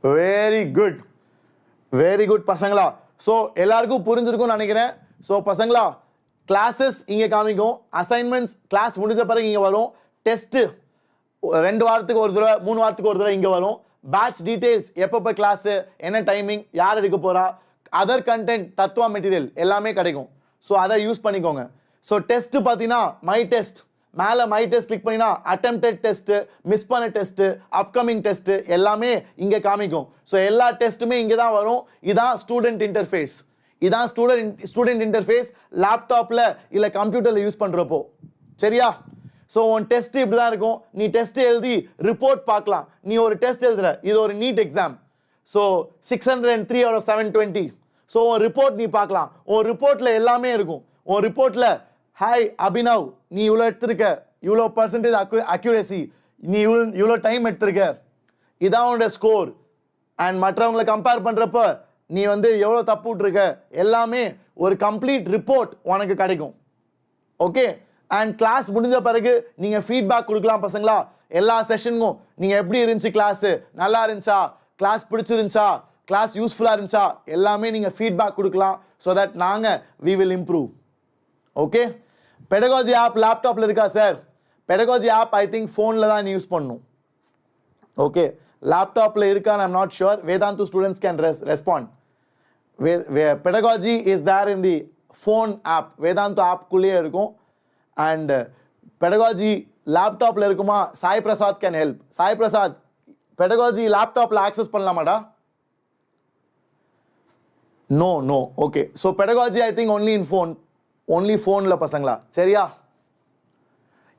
Very good, very good பசங்களா. ஸோ எல்லாருக்கும் புரிஞ்சிருக்கும்னு நினைக்கிறேன். ஸோ பசங்களா, கிளாஸஸ் இங்கே காமிக்கும், அசைன்மெண்ட்ஸ் கிளாஸ் முடிஞ்ச பிறகு இங்கே வரும், டெஸ்ட்டு 2 வாரத்துக்கு ஒரு தடவை, 3 வாரத்துக்கு ஒரு தடவை இங்கே வரும், பேட்ச் டீடைல்ஸ், எப்பப்போ கிளாஸு, என்ன டைமிங், யார் எடுக்க போகிறா, அதர் கண்டென்ட், தத்துவா மெட்டீரியல் எல்லாமே கிடைக்கும். ஸோ அதை யூஸ் பண்ணிக்கோங்க. ஸோ டெஸ்ட்டு பார்த்தீங்கன்னா மை டெஸ்ட், மேலே மை டெஸ்ட் கிளிக் பண்ணினா அட்டெம்ப்டட் டெஸ்ட்டு, மிஸ் பண்ண டெஸ்ட்டு, அப்கமிங் டெஸ்ட்டு எல்லாமே இங்கே காமிக்கும். ஸோ எல்லா டெஸ்ட்டுமே இங்கே தான் வரும். இதான் ஸ்டூடெண்ட் இன்டர்ஃபேஸ். இதான் ஸ்டூடெண்ட் இன்டர்ஃபேஸ் லேப்டாப்பில் இல்லை கம்ப்யூட்டரில் யூஸ் பண்ணுறப்போ. சரியா? ஸோ உன் டெஸ்ட் இப்படி தான் இருக்கும். நீ டெஸ்ட் எழுதி ரிப்போர்ட் பார்க்கலாம். நீ ஒரு டெஸ்ட் எழுதுற, இது ஒரு NEET exam. So 603 out of 720. So உன் ரிப்போர்ட் நீ பார்க்கலாம். உன் ரிப்போர்ட்ல எல்லாமே இருக்கும். உன் ரிப்போர்ட்ல ஹாய் அபினவ், நீ இவ்வளோ எடுத்திருக்க, இவ்வளோ பர்சன்டேஜ் அக்யூரேசி, நீ இவ்வளோ டைம் எடுத்திருக்க, இதான் உன்னோட ஸ்கோர். அண்ட் மற்றவங்களை கம்பேர் பண்ணுறப்ப நீ வந்து எவ்வளோ தப்பு விட்டுருக்க, எல்லாமே ஒரு கம்ப்ளீட் ரிப்போர்ட் உனக்கு கிடைக்கும். ஓகே? அண்ட் கிளாஸ் முடிஞ்ச பிறகு நீங்கள் ஃபீட்பேக் கொடுக்கலாம் பசங்களா. எல்லா செஷனுக்கும் நீங்கள் எப்படி இருந்துச்சு, கிளாஸு நல்லா இருந்துச்சா, கிளாஸ் பிடிச்சிருந்துச்சா, கிளாஸ் யூஸ்ஃபுல்லாக இருந்துச்சா, எல்லாமே நீங்கள் ஃபீட்பேக் கொடுக்கலாம். ஸோ தட் நாங்கள் we will improve. Okay? Pedagogy app லேப்டாப்பில் இருக்கா sir? Pedagogy app I think ஃபோனில் தான் யூஸ் பண்ணணும். ஓகே, லேப்டாப்பில் இருக்கான்னு I'm not sure. Vedantu students can respond. Pedagogy is there in the phone app. Vedantu ஆப்குள்ளேயே இருக்கும். அண்ட் பெடகாஜி லேப்டாப்பில் இருக்குமா? Sai Prasad can help. Sai Prasad, pedagogy லேப்டாப்பில் ஆக்சஸ் பண்ணலாமாடா? No no. Okay, so pedagogy I think only in phone. Only ஃபோனில் பசங்களா? சரியா?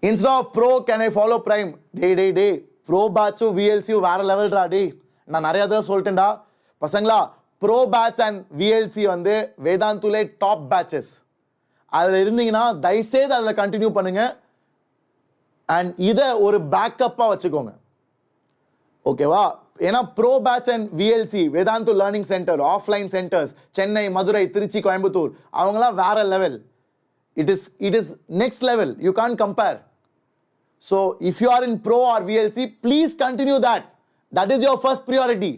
Insta of bro can I follow prime? டே ப்ரோ பேட்சும் விஎல்சியும் வேற லெவல்டா. டே நான் நிறைய தடவை சொல்லிட்டேன்டா பசங்களா. ப்ரோ பேட்ச் அண்ட் விஎல்சி வந்து வேதாந்துலே டாப் பேட்சஸ். அதில் இருந்தீங்கன்னா தயவுசெய்து அதில் கண்டினியூ பண்ணுங்க. அண்ட் இதை ஒரு பேக்கப்பாக வச்சுக்கோங்க. ஓகேவா? ஏன்னா bro batch and VLC, Vedantu learning centre, offline centres, Chennai, Madurai, Tiruchi, Coimbatore, அவங்களாம் வேற level. It is next level. You can't compare. So if you are in pro or VLC, please continue that. That is your first priority.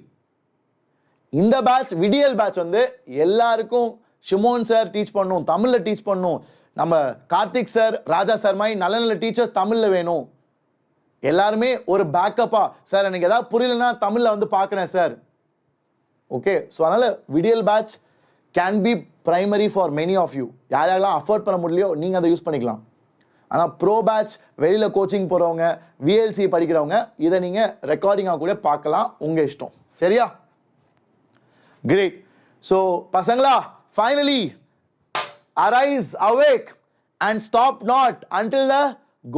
இந்த batch விடியல் batch வந்து எல்லாருக்கும் Shimon sir teach பண்ணணும், தமிழில் teach பண்ணணும். நம்ம கார்த்திக் சார், ராஜா சார் மாதிரி நல்ல நல்ல டீச்சர்ஸ் தமிழில் வேணும். எல்லாருமே ஒரு பேக்கப்பா, சார் எனக்கு ஏதாவது புரியலன்னா தமிழில் வந்து பார்க்குறேன் சார். ஓகே, ஸோ அதனால் Vidiyal batch can be primary for many of you. யார் யாரெல்லாம் அஃபோர்ட் பண்ண முடியலையோ நீங்கள் அதை யூஸ் பண்ணிக்கலாம். ஆனால் ப்ரோ பேட்ச், வெளியில் கோச்சிங் போகிறவங்க, விஎல்சி படிக்கிறவங்க, இதை நீங்கள் ரெக்கார்டிங்காக கூட பார்க்கலாம், உங்கள் இஷ்டம். சரியா? கிரேட். ஸோ பசங்களா, finally arise, awake and stop not until the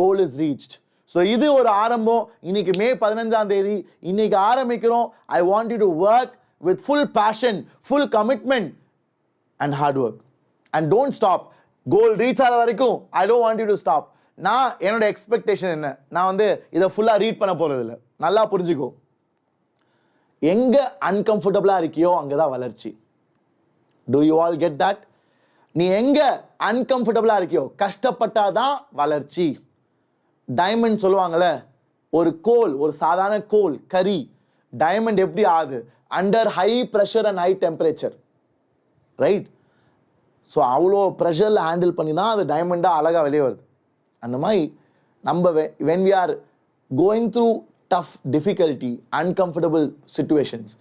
goal is reached. So இது ஒரு ஆரம்பம். இன்னைக்கு மே 15 இன்னைக்கு ஆரம்பிக்கிறோம். I want you to work with full passion, full commitment and hard work, and don't stop. Goal reach ஆகிற வரைக்கும் I don't want you to stop. நான் என்னோட எக்ஸ்பெக்டேஷன் என்ன, நான் வந்து இதை ஃபுல்லாக ரீட் பண்ண போகிறது இல்லை. நல்லா புரிஞ்சுக்கோ. எங்கே அன்கம்ஃபர்டபுளாக இருக்கியோ அங்கே தான் வளர்ச்சி. Do you all get that? நீ எங்கே அன்கம்ஃபர்டபுளாக இருக்கியோ, கஷ்டப்பட்டாதான் வளர்ச்சி. டைமண்ட் சொல்லுவாங்கள்ல, ஒரு கோல், ஒரு சாதாரண கோல் கறி, டைமண்ட் எப்படி ஆகுது? Under high pressure and high temperature, right? So அவ்வளோ ப்ரெஷரில் ஹேண்டில் பண்ணி தான் அது டைமண்டாக அழகாக வெளியே வருது. அந்த மாதிரி நம்ம when we are going through tough, difficulty, uncomfortable situations,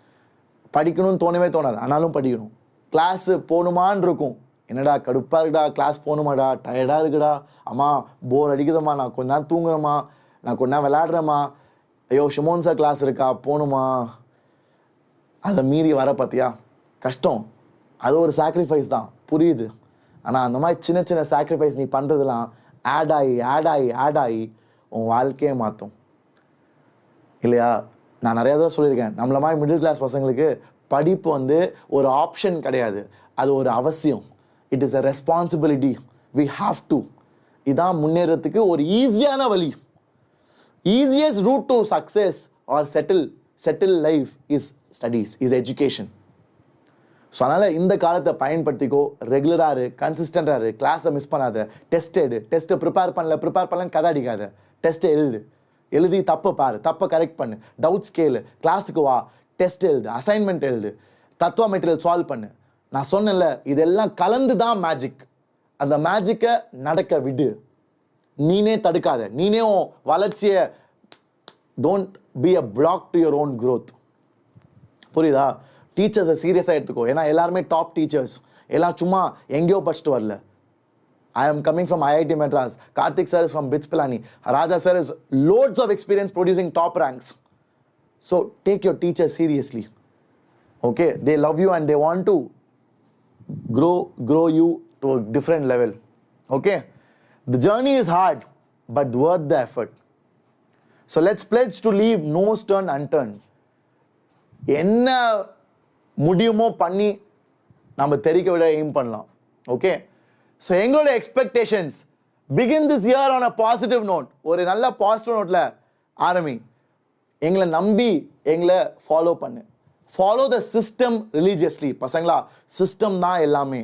படிக்கணும்னு தோணவே தோணாது, ஆனாலும் படிக்கணும். கிளாஸு போகணுமான்னு இருக்கும், என்னடா கடுப்பாக இருக்குடா, கிளாஸ் போகணுமாடா, டயர்டாக இருக்குடா, அம்மா போர் அடிக்குதம்மா, நான் கொஞ்ச நேரம் தூங்குறேம்மா, நான் கொஞ்ச நேரம் விளையாடுறேம்மா, ஐயோ ஷிமோன் சார் கிளாஸ் இருக்கா போகணுமா, அதை மீறி வர பார்த்தியா கஷ்டம். அது ஒரு சாக்ரிஃபைஸ் தான், புரியுது. ஆனால் அந்த மாதிரி சின்ன சின்ன சாக்ரிஃபைஸ் நீ பண்ணுறதுலாம் ஆட் ஆகி உன் வாழ்க்கையே மாற்றும் இல்லையா? நான் நிறையா தடவை சொல்லியிருக்கேன், நம்மள மாதிரி மிடில் கிளாஸ் பசங்களுக்கு படிப்பு வந்து ஒரு ஆப்ஷன் கிடையாது, அது ஒரு அவசியம். It is a responsibility. We have to. இதான் முன்னேறத்துக்கு ஒரு ஈஸியான வழி. Easiest route to success or settle life is studies, is education. So அதனால் இந்த காலத்தை பயன்படுத்திக்கோ. ரெகுலராக இரு, கன்சிஸ்டண்டாக இரு, கிளாஸை மிஸ் பண்ணாத, டெஸ்ட்டை ப்ரிப்பேர் பண்ணலன்னு கதை அடிக்காத. டெஸ்ட்டை எழுதி தப்பை பாரு, தப்பை கரெக்ட் பண்ணு, டவுட்ஸ் கேளு, கிளாஸுக்கு வா, டெஸ்ட் எழுது, அசைன்மெண்ட் எழுது, தத்துவ மெட்டீரியல் சால்வ் பண்ணு. நான் சொன்னேன்ல, இதெல்லாம் கலந்து தான் மேஜிக். அந்த மேஜிக்கை நடக்க விடு, நீனே தடுக்காத. நீனே வளர்ச்சியை don't be a block to your own growth. புரியுதா? டீச்சர்ஸை சீரியஸாக எடுத்துக்கோ. ஏன்னா எல்லாருமே டாப் டீச்சர்ஸ், எல்லாம் சும்மா எங்கேயோ படிச்சுட்டு வரல. I am coming from IIT Madras. Karthik sir is from BITS Pilani. Raja sir is loads of experience producing top ranks. So take your teachers seriously. Okay? They love you and they want to grow you to a different level. Okay? The journey is hard, but worth the effort. So let's pledge to leave no stone unturned. என்ன முடியுமோ பண்ணி நம்ம தெரிக்க விட aim பண்ணலாம். Okay, so எங்களோட expectations begin this year on a positive note. ஒரு நல்ல பாசிட்டிவ் நோட்டில் ஆரம்பி. எங்களை நம்பி எங்களை ஃபாலோ பண்ணு. Follow the system religiously. பசங்களா, சிஸ்டம் தான் எல்லாமே.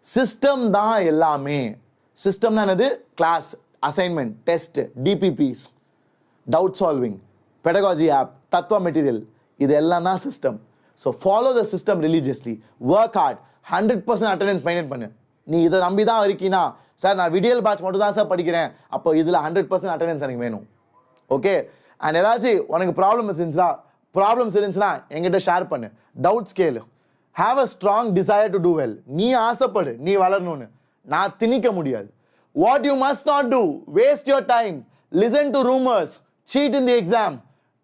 சிஸ்டம் தான் எல்லாமே. சிஸ்டம்னா என்னது? Class, assignment, test, DPPs, doubt solving, pedagogy app, Tattva material, இது எல்லாம் தான் system. So follow the system religiously. Work hard. 100% attendance maintain பண்ணு. நீ இதை நம்பி தான் இருக்கீங்கன்னா, சார் நான் விடியல் பேட்ச் மட்டும் தான் சார் படிக்கிறேன், அப்போ இதில் 100% அட்டெண்டன்ஸ் எனக்கு வேணும். ஓகே, அண்ட் ஏதாச்சும் உனக்கு ப்ராப்ளம்ஸ் இருந்துச்சுன்னா என்கிட்ட ஷேர் பண்ணு. டவுட்ஸ் கேளு. Have a strong desire to do well. நீ ஆசைப்படு நீ வளரணும்னு. நான் திணிக்க முடியாது. What you must not do, waste your time, listen to rumours, cheat in the exam,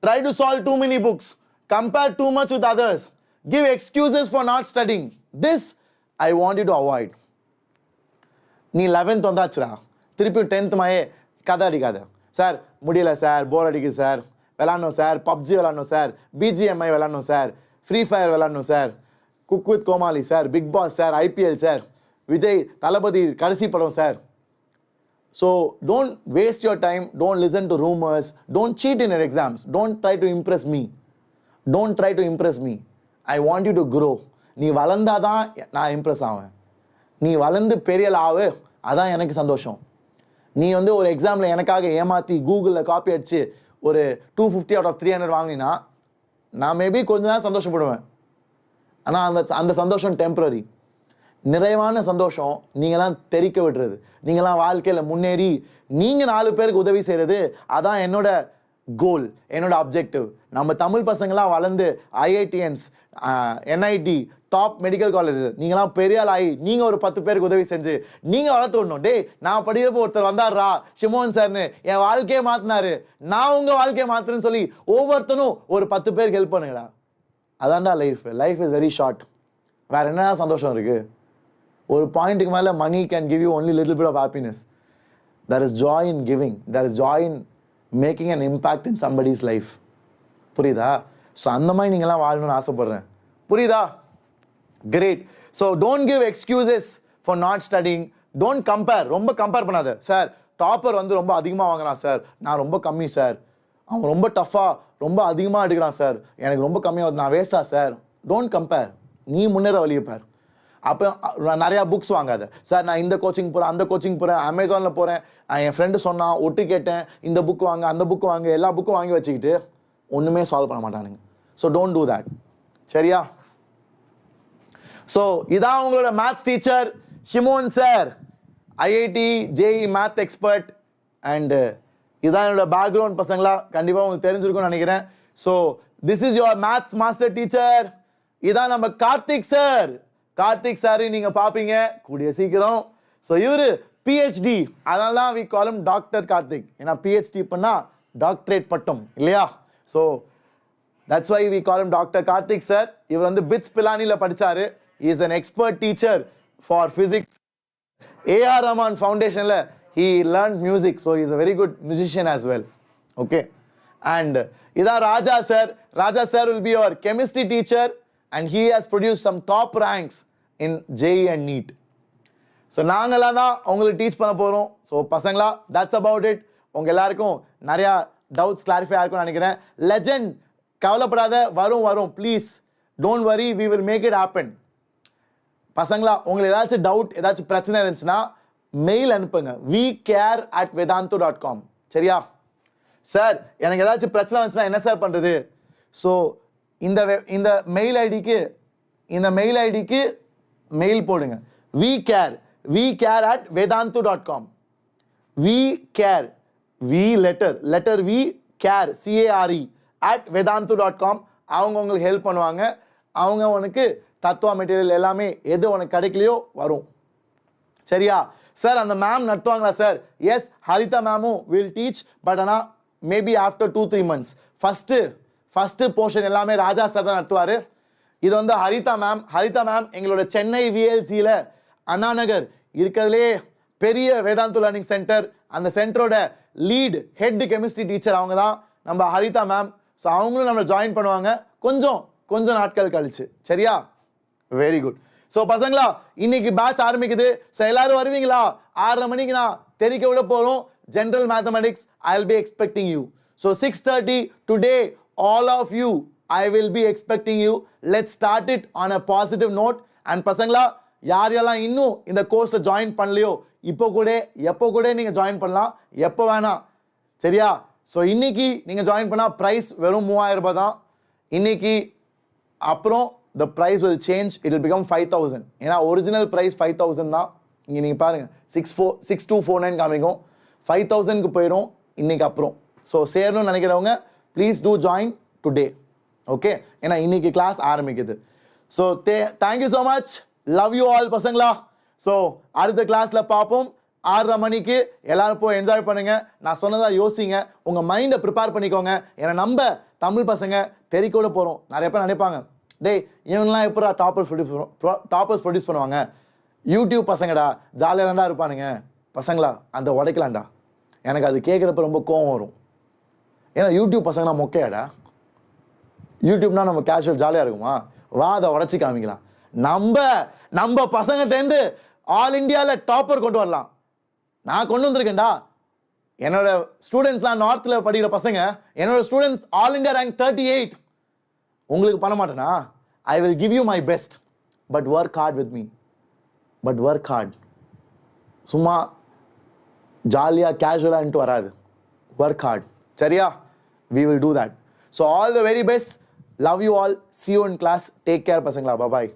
try to solve too many books, compare too much with others, give excuses for not studying. This I want you to avoid. நீ 11th வந்தாச்சுடா, திருப்பி 10th மாயே கதை அடிக்காத. Sir முடியல sir, bore அடிக்குது sir, விளாடணும் sir, PUBG விளாடணும் sir, BGMI விளாடணும் sir, free fire விளாடணும் sir, cook with Comali sir, Bigg Boss sir, IPL sir, Vijay Thalapathy கடைசி படம் sir. So don't waste your time, don't listen to rumors, don't cheat in your exams, don't try to impress me. Don't try to impress me. I want you to grow. நீ வளர்ந்தாதான் நான் Impress ஆவேன். நீ வளர்ந்து பெரிய ஆவு, அதான் எனக்கு சந்தோஷம். நீ வந்து ஒரு எக்ஸாமில் எனக்காக ஏமாற்றி கூகுளில் காப்பி அடிச்சு ஒரு 250 out of 300 வாங்கினா நான் மேபி கொஞ்ச நேரம் சந்தோஷப்படுவேன். ஆனால் அந்த சந்தோஷம் டெம்பரரி. நிறைவான சந்தோஷம் நீங்களாம் தெரிக்க விடுறது, நீங்களாம் வாழ்க்கையில் முன்னேறி நீங்கள் 4 பேருக்கு உதவி செய்கிறது, அதான் என்னோட கோல், என்னோட அப்ஜெக்டிவ். நம்ம தமிழ் பசங்களாம் வளர்ந்து IITians, NIT, top medical college, நீங்களாம் பெரிய ஆள் ஆகி நீங்கள் ஒரு 10 பேருக்கு உதவி செஞ்சு நீங்கள் வளர்த்து விடணும். டே, நான் படிக்கிறப்போ ஒருத்தர் வந்தார்ரா ஷிமோன் சார்னு, என் வாழ்க்கையை மாற்றினாரு, நான் உங்கள் வாழ்க்கையை மாற்றுறேன்னு சொல்லி ஒவ்வொருத்தனும் ஒரு 10 பேருக்கு ஹெல்ப் பண்ணுங்கடா. அதான்டா life. Life is very short. வேற என்ன சந்தோஷம் இருக்குது? ஒரு பாயிண்ட்டுக்கு மேலே money can give you only little bit of happiness. There is joy in giving, there is joy in making an impact in somebody's life. புரியுதா? ஸோ அந்த மாதிரி நீங்கள்லாம் வாழணும்னு ஆசைப்பட்றேன். புரியுதா? Great. So don't give excuses for not studying. Don't compare. ரொம்ப compare பண்ணாத. Sir topper வந்து ரொம்ப அதிகமாக வாங்குறான் சார், நான் ரொம்ப கம்மி சார். அவன் ரொம்ப டஃப்பாக ரொம்ப அதிகமாக எடுக்கிறான் சார், எனக்கு ரொம்ப கம்மியாக, நான் வேஸ்டா சார். Don't compare. நீ முன்னேற வழியை பார். அப்போ நிறையா புக்ஸ் வாங்காத. சார் நான் இந்த கோச்சிங் போகிறேன், அந்த கோச்சிங் போகிறேன், அமேசானில் போகிறேன், என் ஃப்ரெண்டு சொன்னான், ஒட்டு கேட்டேன், இந்த புக்கு வாங்க, அந்த புக்கு வாங்க, எல்லா புக்கும் வாங்கி வச்சுக்கிட்டு ஒன்றுமே சால்வ் பண்ண மாட்டானுங்க. So don't do that. சரியா? ஸோ இதான் உங்களோட maths teacher Shimon sir, IIT JE math expert. And இதான் என்னோட பேக்ரவுண்ட். பசங்களா கண்டிப்பாக உங்களுக்கு தெரிஞ்சிருக்கும்னு நினைக்கிறேன். So this is your maths master teacher. இதான் நம்ம கார்த்திக் சார். கார்த்திக் சார் நீங்க பாப்பீங்க கூடிய சீக்கிரம். ஸோ இவரு பிஹெச்டி, அதனால தான் we call him doctor Karthik. ஏன்னா பிஹெச்டி பண்ணா டாக்டரேட் பட்டம் இல்லையா? So that's why we call him doctor Karthik sir. இவர் வந்து பிட்ஸ் பிலானில படிச்சாரு. Is an expert teacher for physics. AR Rahman ஃபவுண்டேஷன்ல he learned music, so he is a very good musician as well. Okay, and இதான் Raja sir. Raja sir will be your chemistry teacher and he has produced some top ranks in JEE and NEET. So நாங்களாம் தான் உங்களுக்கு teach பண்ண போகிறோம். So பசங்களா, that's about it. உங்கள் எல்லாருக்கும் நிறையா டவுட்ஸ் கிளாரிஃபை ஆயிருக்கும்னு நினைக்கிறேன். லெஜெண்ட், கவலைப்படாத, வரும் please don't worry, we will make it happen. பசங்களா, உங்களுக்கு ஏதாச்சும் டவுட், ஏதாச்சும் பிரச்சனை இருந்துச்சுன்னா மெயில் அனுப்புங்க, vcare@vedantu.com. சரியா? சார் எனக்கு ஏதாச்சும் பிரச்சனை வந்துச்சுன்னா என்ன சார் பண்ணுறது? ஸோ இந்த மெயில் ஐடிக்கு மெயில் போடுங்க. vcare@vedantu.com. vcare, letter V, care, care @vedantu.com. அவங்க உங்களுக்கு ஹெல்ப் பண்ணுவாங்க. அவங்க உனக்கு தத்துவா மெட்டீரியல் எல்லாமே எது உனக்கு கிடைக்கலையோ வரும். சரியா? சார் அந்த மேம் நடத்துவாங்களா சார்? எஸ், ஹரிதா மேமும் வில் டீச். பட் ஆனால் maybe after 2-3 months. First portion எல்லாமே ராஜா சார் தான் நடத்துவார். இது வந்து ஹரிதா மேம் எங்களோட சென்னை விஎல்சியில் அண்ணா நகர் இருக்கிறதுலே பெரிய வேதாந்து லேர்னிங் சென்டர், அந்த சென்டரோட லீட் ஹெட் கெமிஸ்ட்ரி டீச்சர் அவங்க தான் நம்ம ஹரிதா மேம். ஸோ அவங்களும் நம்மளை ஜாயின் பண்ணுவாங்க கொஞ்சம் நாட்கள் கழிச்சு. சரியா? Very good. ஸோ பசங்களா, இன்னைக்கு பேட்ச் ஆரம்பிக்குது. ஸோ எல்லாரும் வருவீங்களா? 6:30 மணிக்கு நான் தெரிவிக்க விட போகிறோம். General mathematics I will be expecting you. So 6:30 today all of you I will be expecting you. Let's start it on a positive note. And பசங்களா, யாரெல்லாம் இன்னும் இந்த கோர்ஸ்ல ஜாயின் பண்ணலையோ எப்போ கூட நீங்க ஜாயின் பண்ணலாம், எப்போ வேணா. சரியா? ஸோ இன்னைக்கு நீங்க ஜாயின் பண்ணா பிரைஸ் வெறும் 3000 ரூபாய் தான். இன்னைக்கு அப்புறம் the price will change, it will become 5000. ஏன்னா ஒரிஜினல் பிரைஸ் 5000 தான். இங்க நீங்க பாருங்க 6249 காமிக்கும், 5000க்கு போயிடும் இன்னைக்கு அப்புறம். ஸோ சேரணும்னு நினைக்கிறவங்க please do join today. Okay? ஏன்னா இன்னைக்கு கிளாஸ் ஆரம்பிக்குது. So thank you so much. Love you all பசங்களா. ஸோ அடுத்த கிளாஸ்ல பார்ப்போம் 6:30 மணிக்கு. எல்லாரும் போய் என்ஜாய் பண்ணுங்க. நான் சொன்னதா யோசிங்க, உங்க மைண்டை ப்ரிப்பேர் பண்ணிக்கோங்க. ஏன்னா நம்ம தமிழ் பசங்க தெரிவிக்க விட போறோம். நிறைய பேர் நினைப்பாங்க, டேய் இவங்கெல்லாம் எப்போ டாப்பர்ஸ் ப்ரொடியூஸ் பண்ணுவாங்க, யூடியூப் பசங்கடா ஜாலியாக தான்டா இருப்பானுங்க. பசங்களா, அந்த உடைக்கலாம்டா. எனக்கு அது கேட்குறப்ப ரொம்ப கோவம் வரும். ஏன்னா யூடியூப் பசங்களா மொக்கையாடா. யூடியூப்னா நம்ம கேஷுவல் ஜாலியாக இருக்குமா? வா அதை உடச்சி காமிக்கலாம். நம்ம பசங்கிட்டேருந்து ஆல் இண்டியாவில் டாப்பர் கொண்டு வரலாம். நான் கொண்டு வந்திருக்கேன்டா. என்னோட ஸ்டூடெண்ட்ஸ்லாம் நார்த்தில் படிக்கிற பசங்க, என்னோட ஸ்டூடெண்ட்ஸ் ஆல் இண்டியா ரேங்க் 38. உங்களுக்கு பண்ண மாட்டேனா? ஐ will give you my best, but work hard with me. But work hard. சும்மா ஜாலியாக கேஷுவலான்ட்டு வராது. Work hard. சரியா? we will do that. So all the very best. Love you all. See you in class. Take care பசங்களா. Bye bye.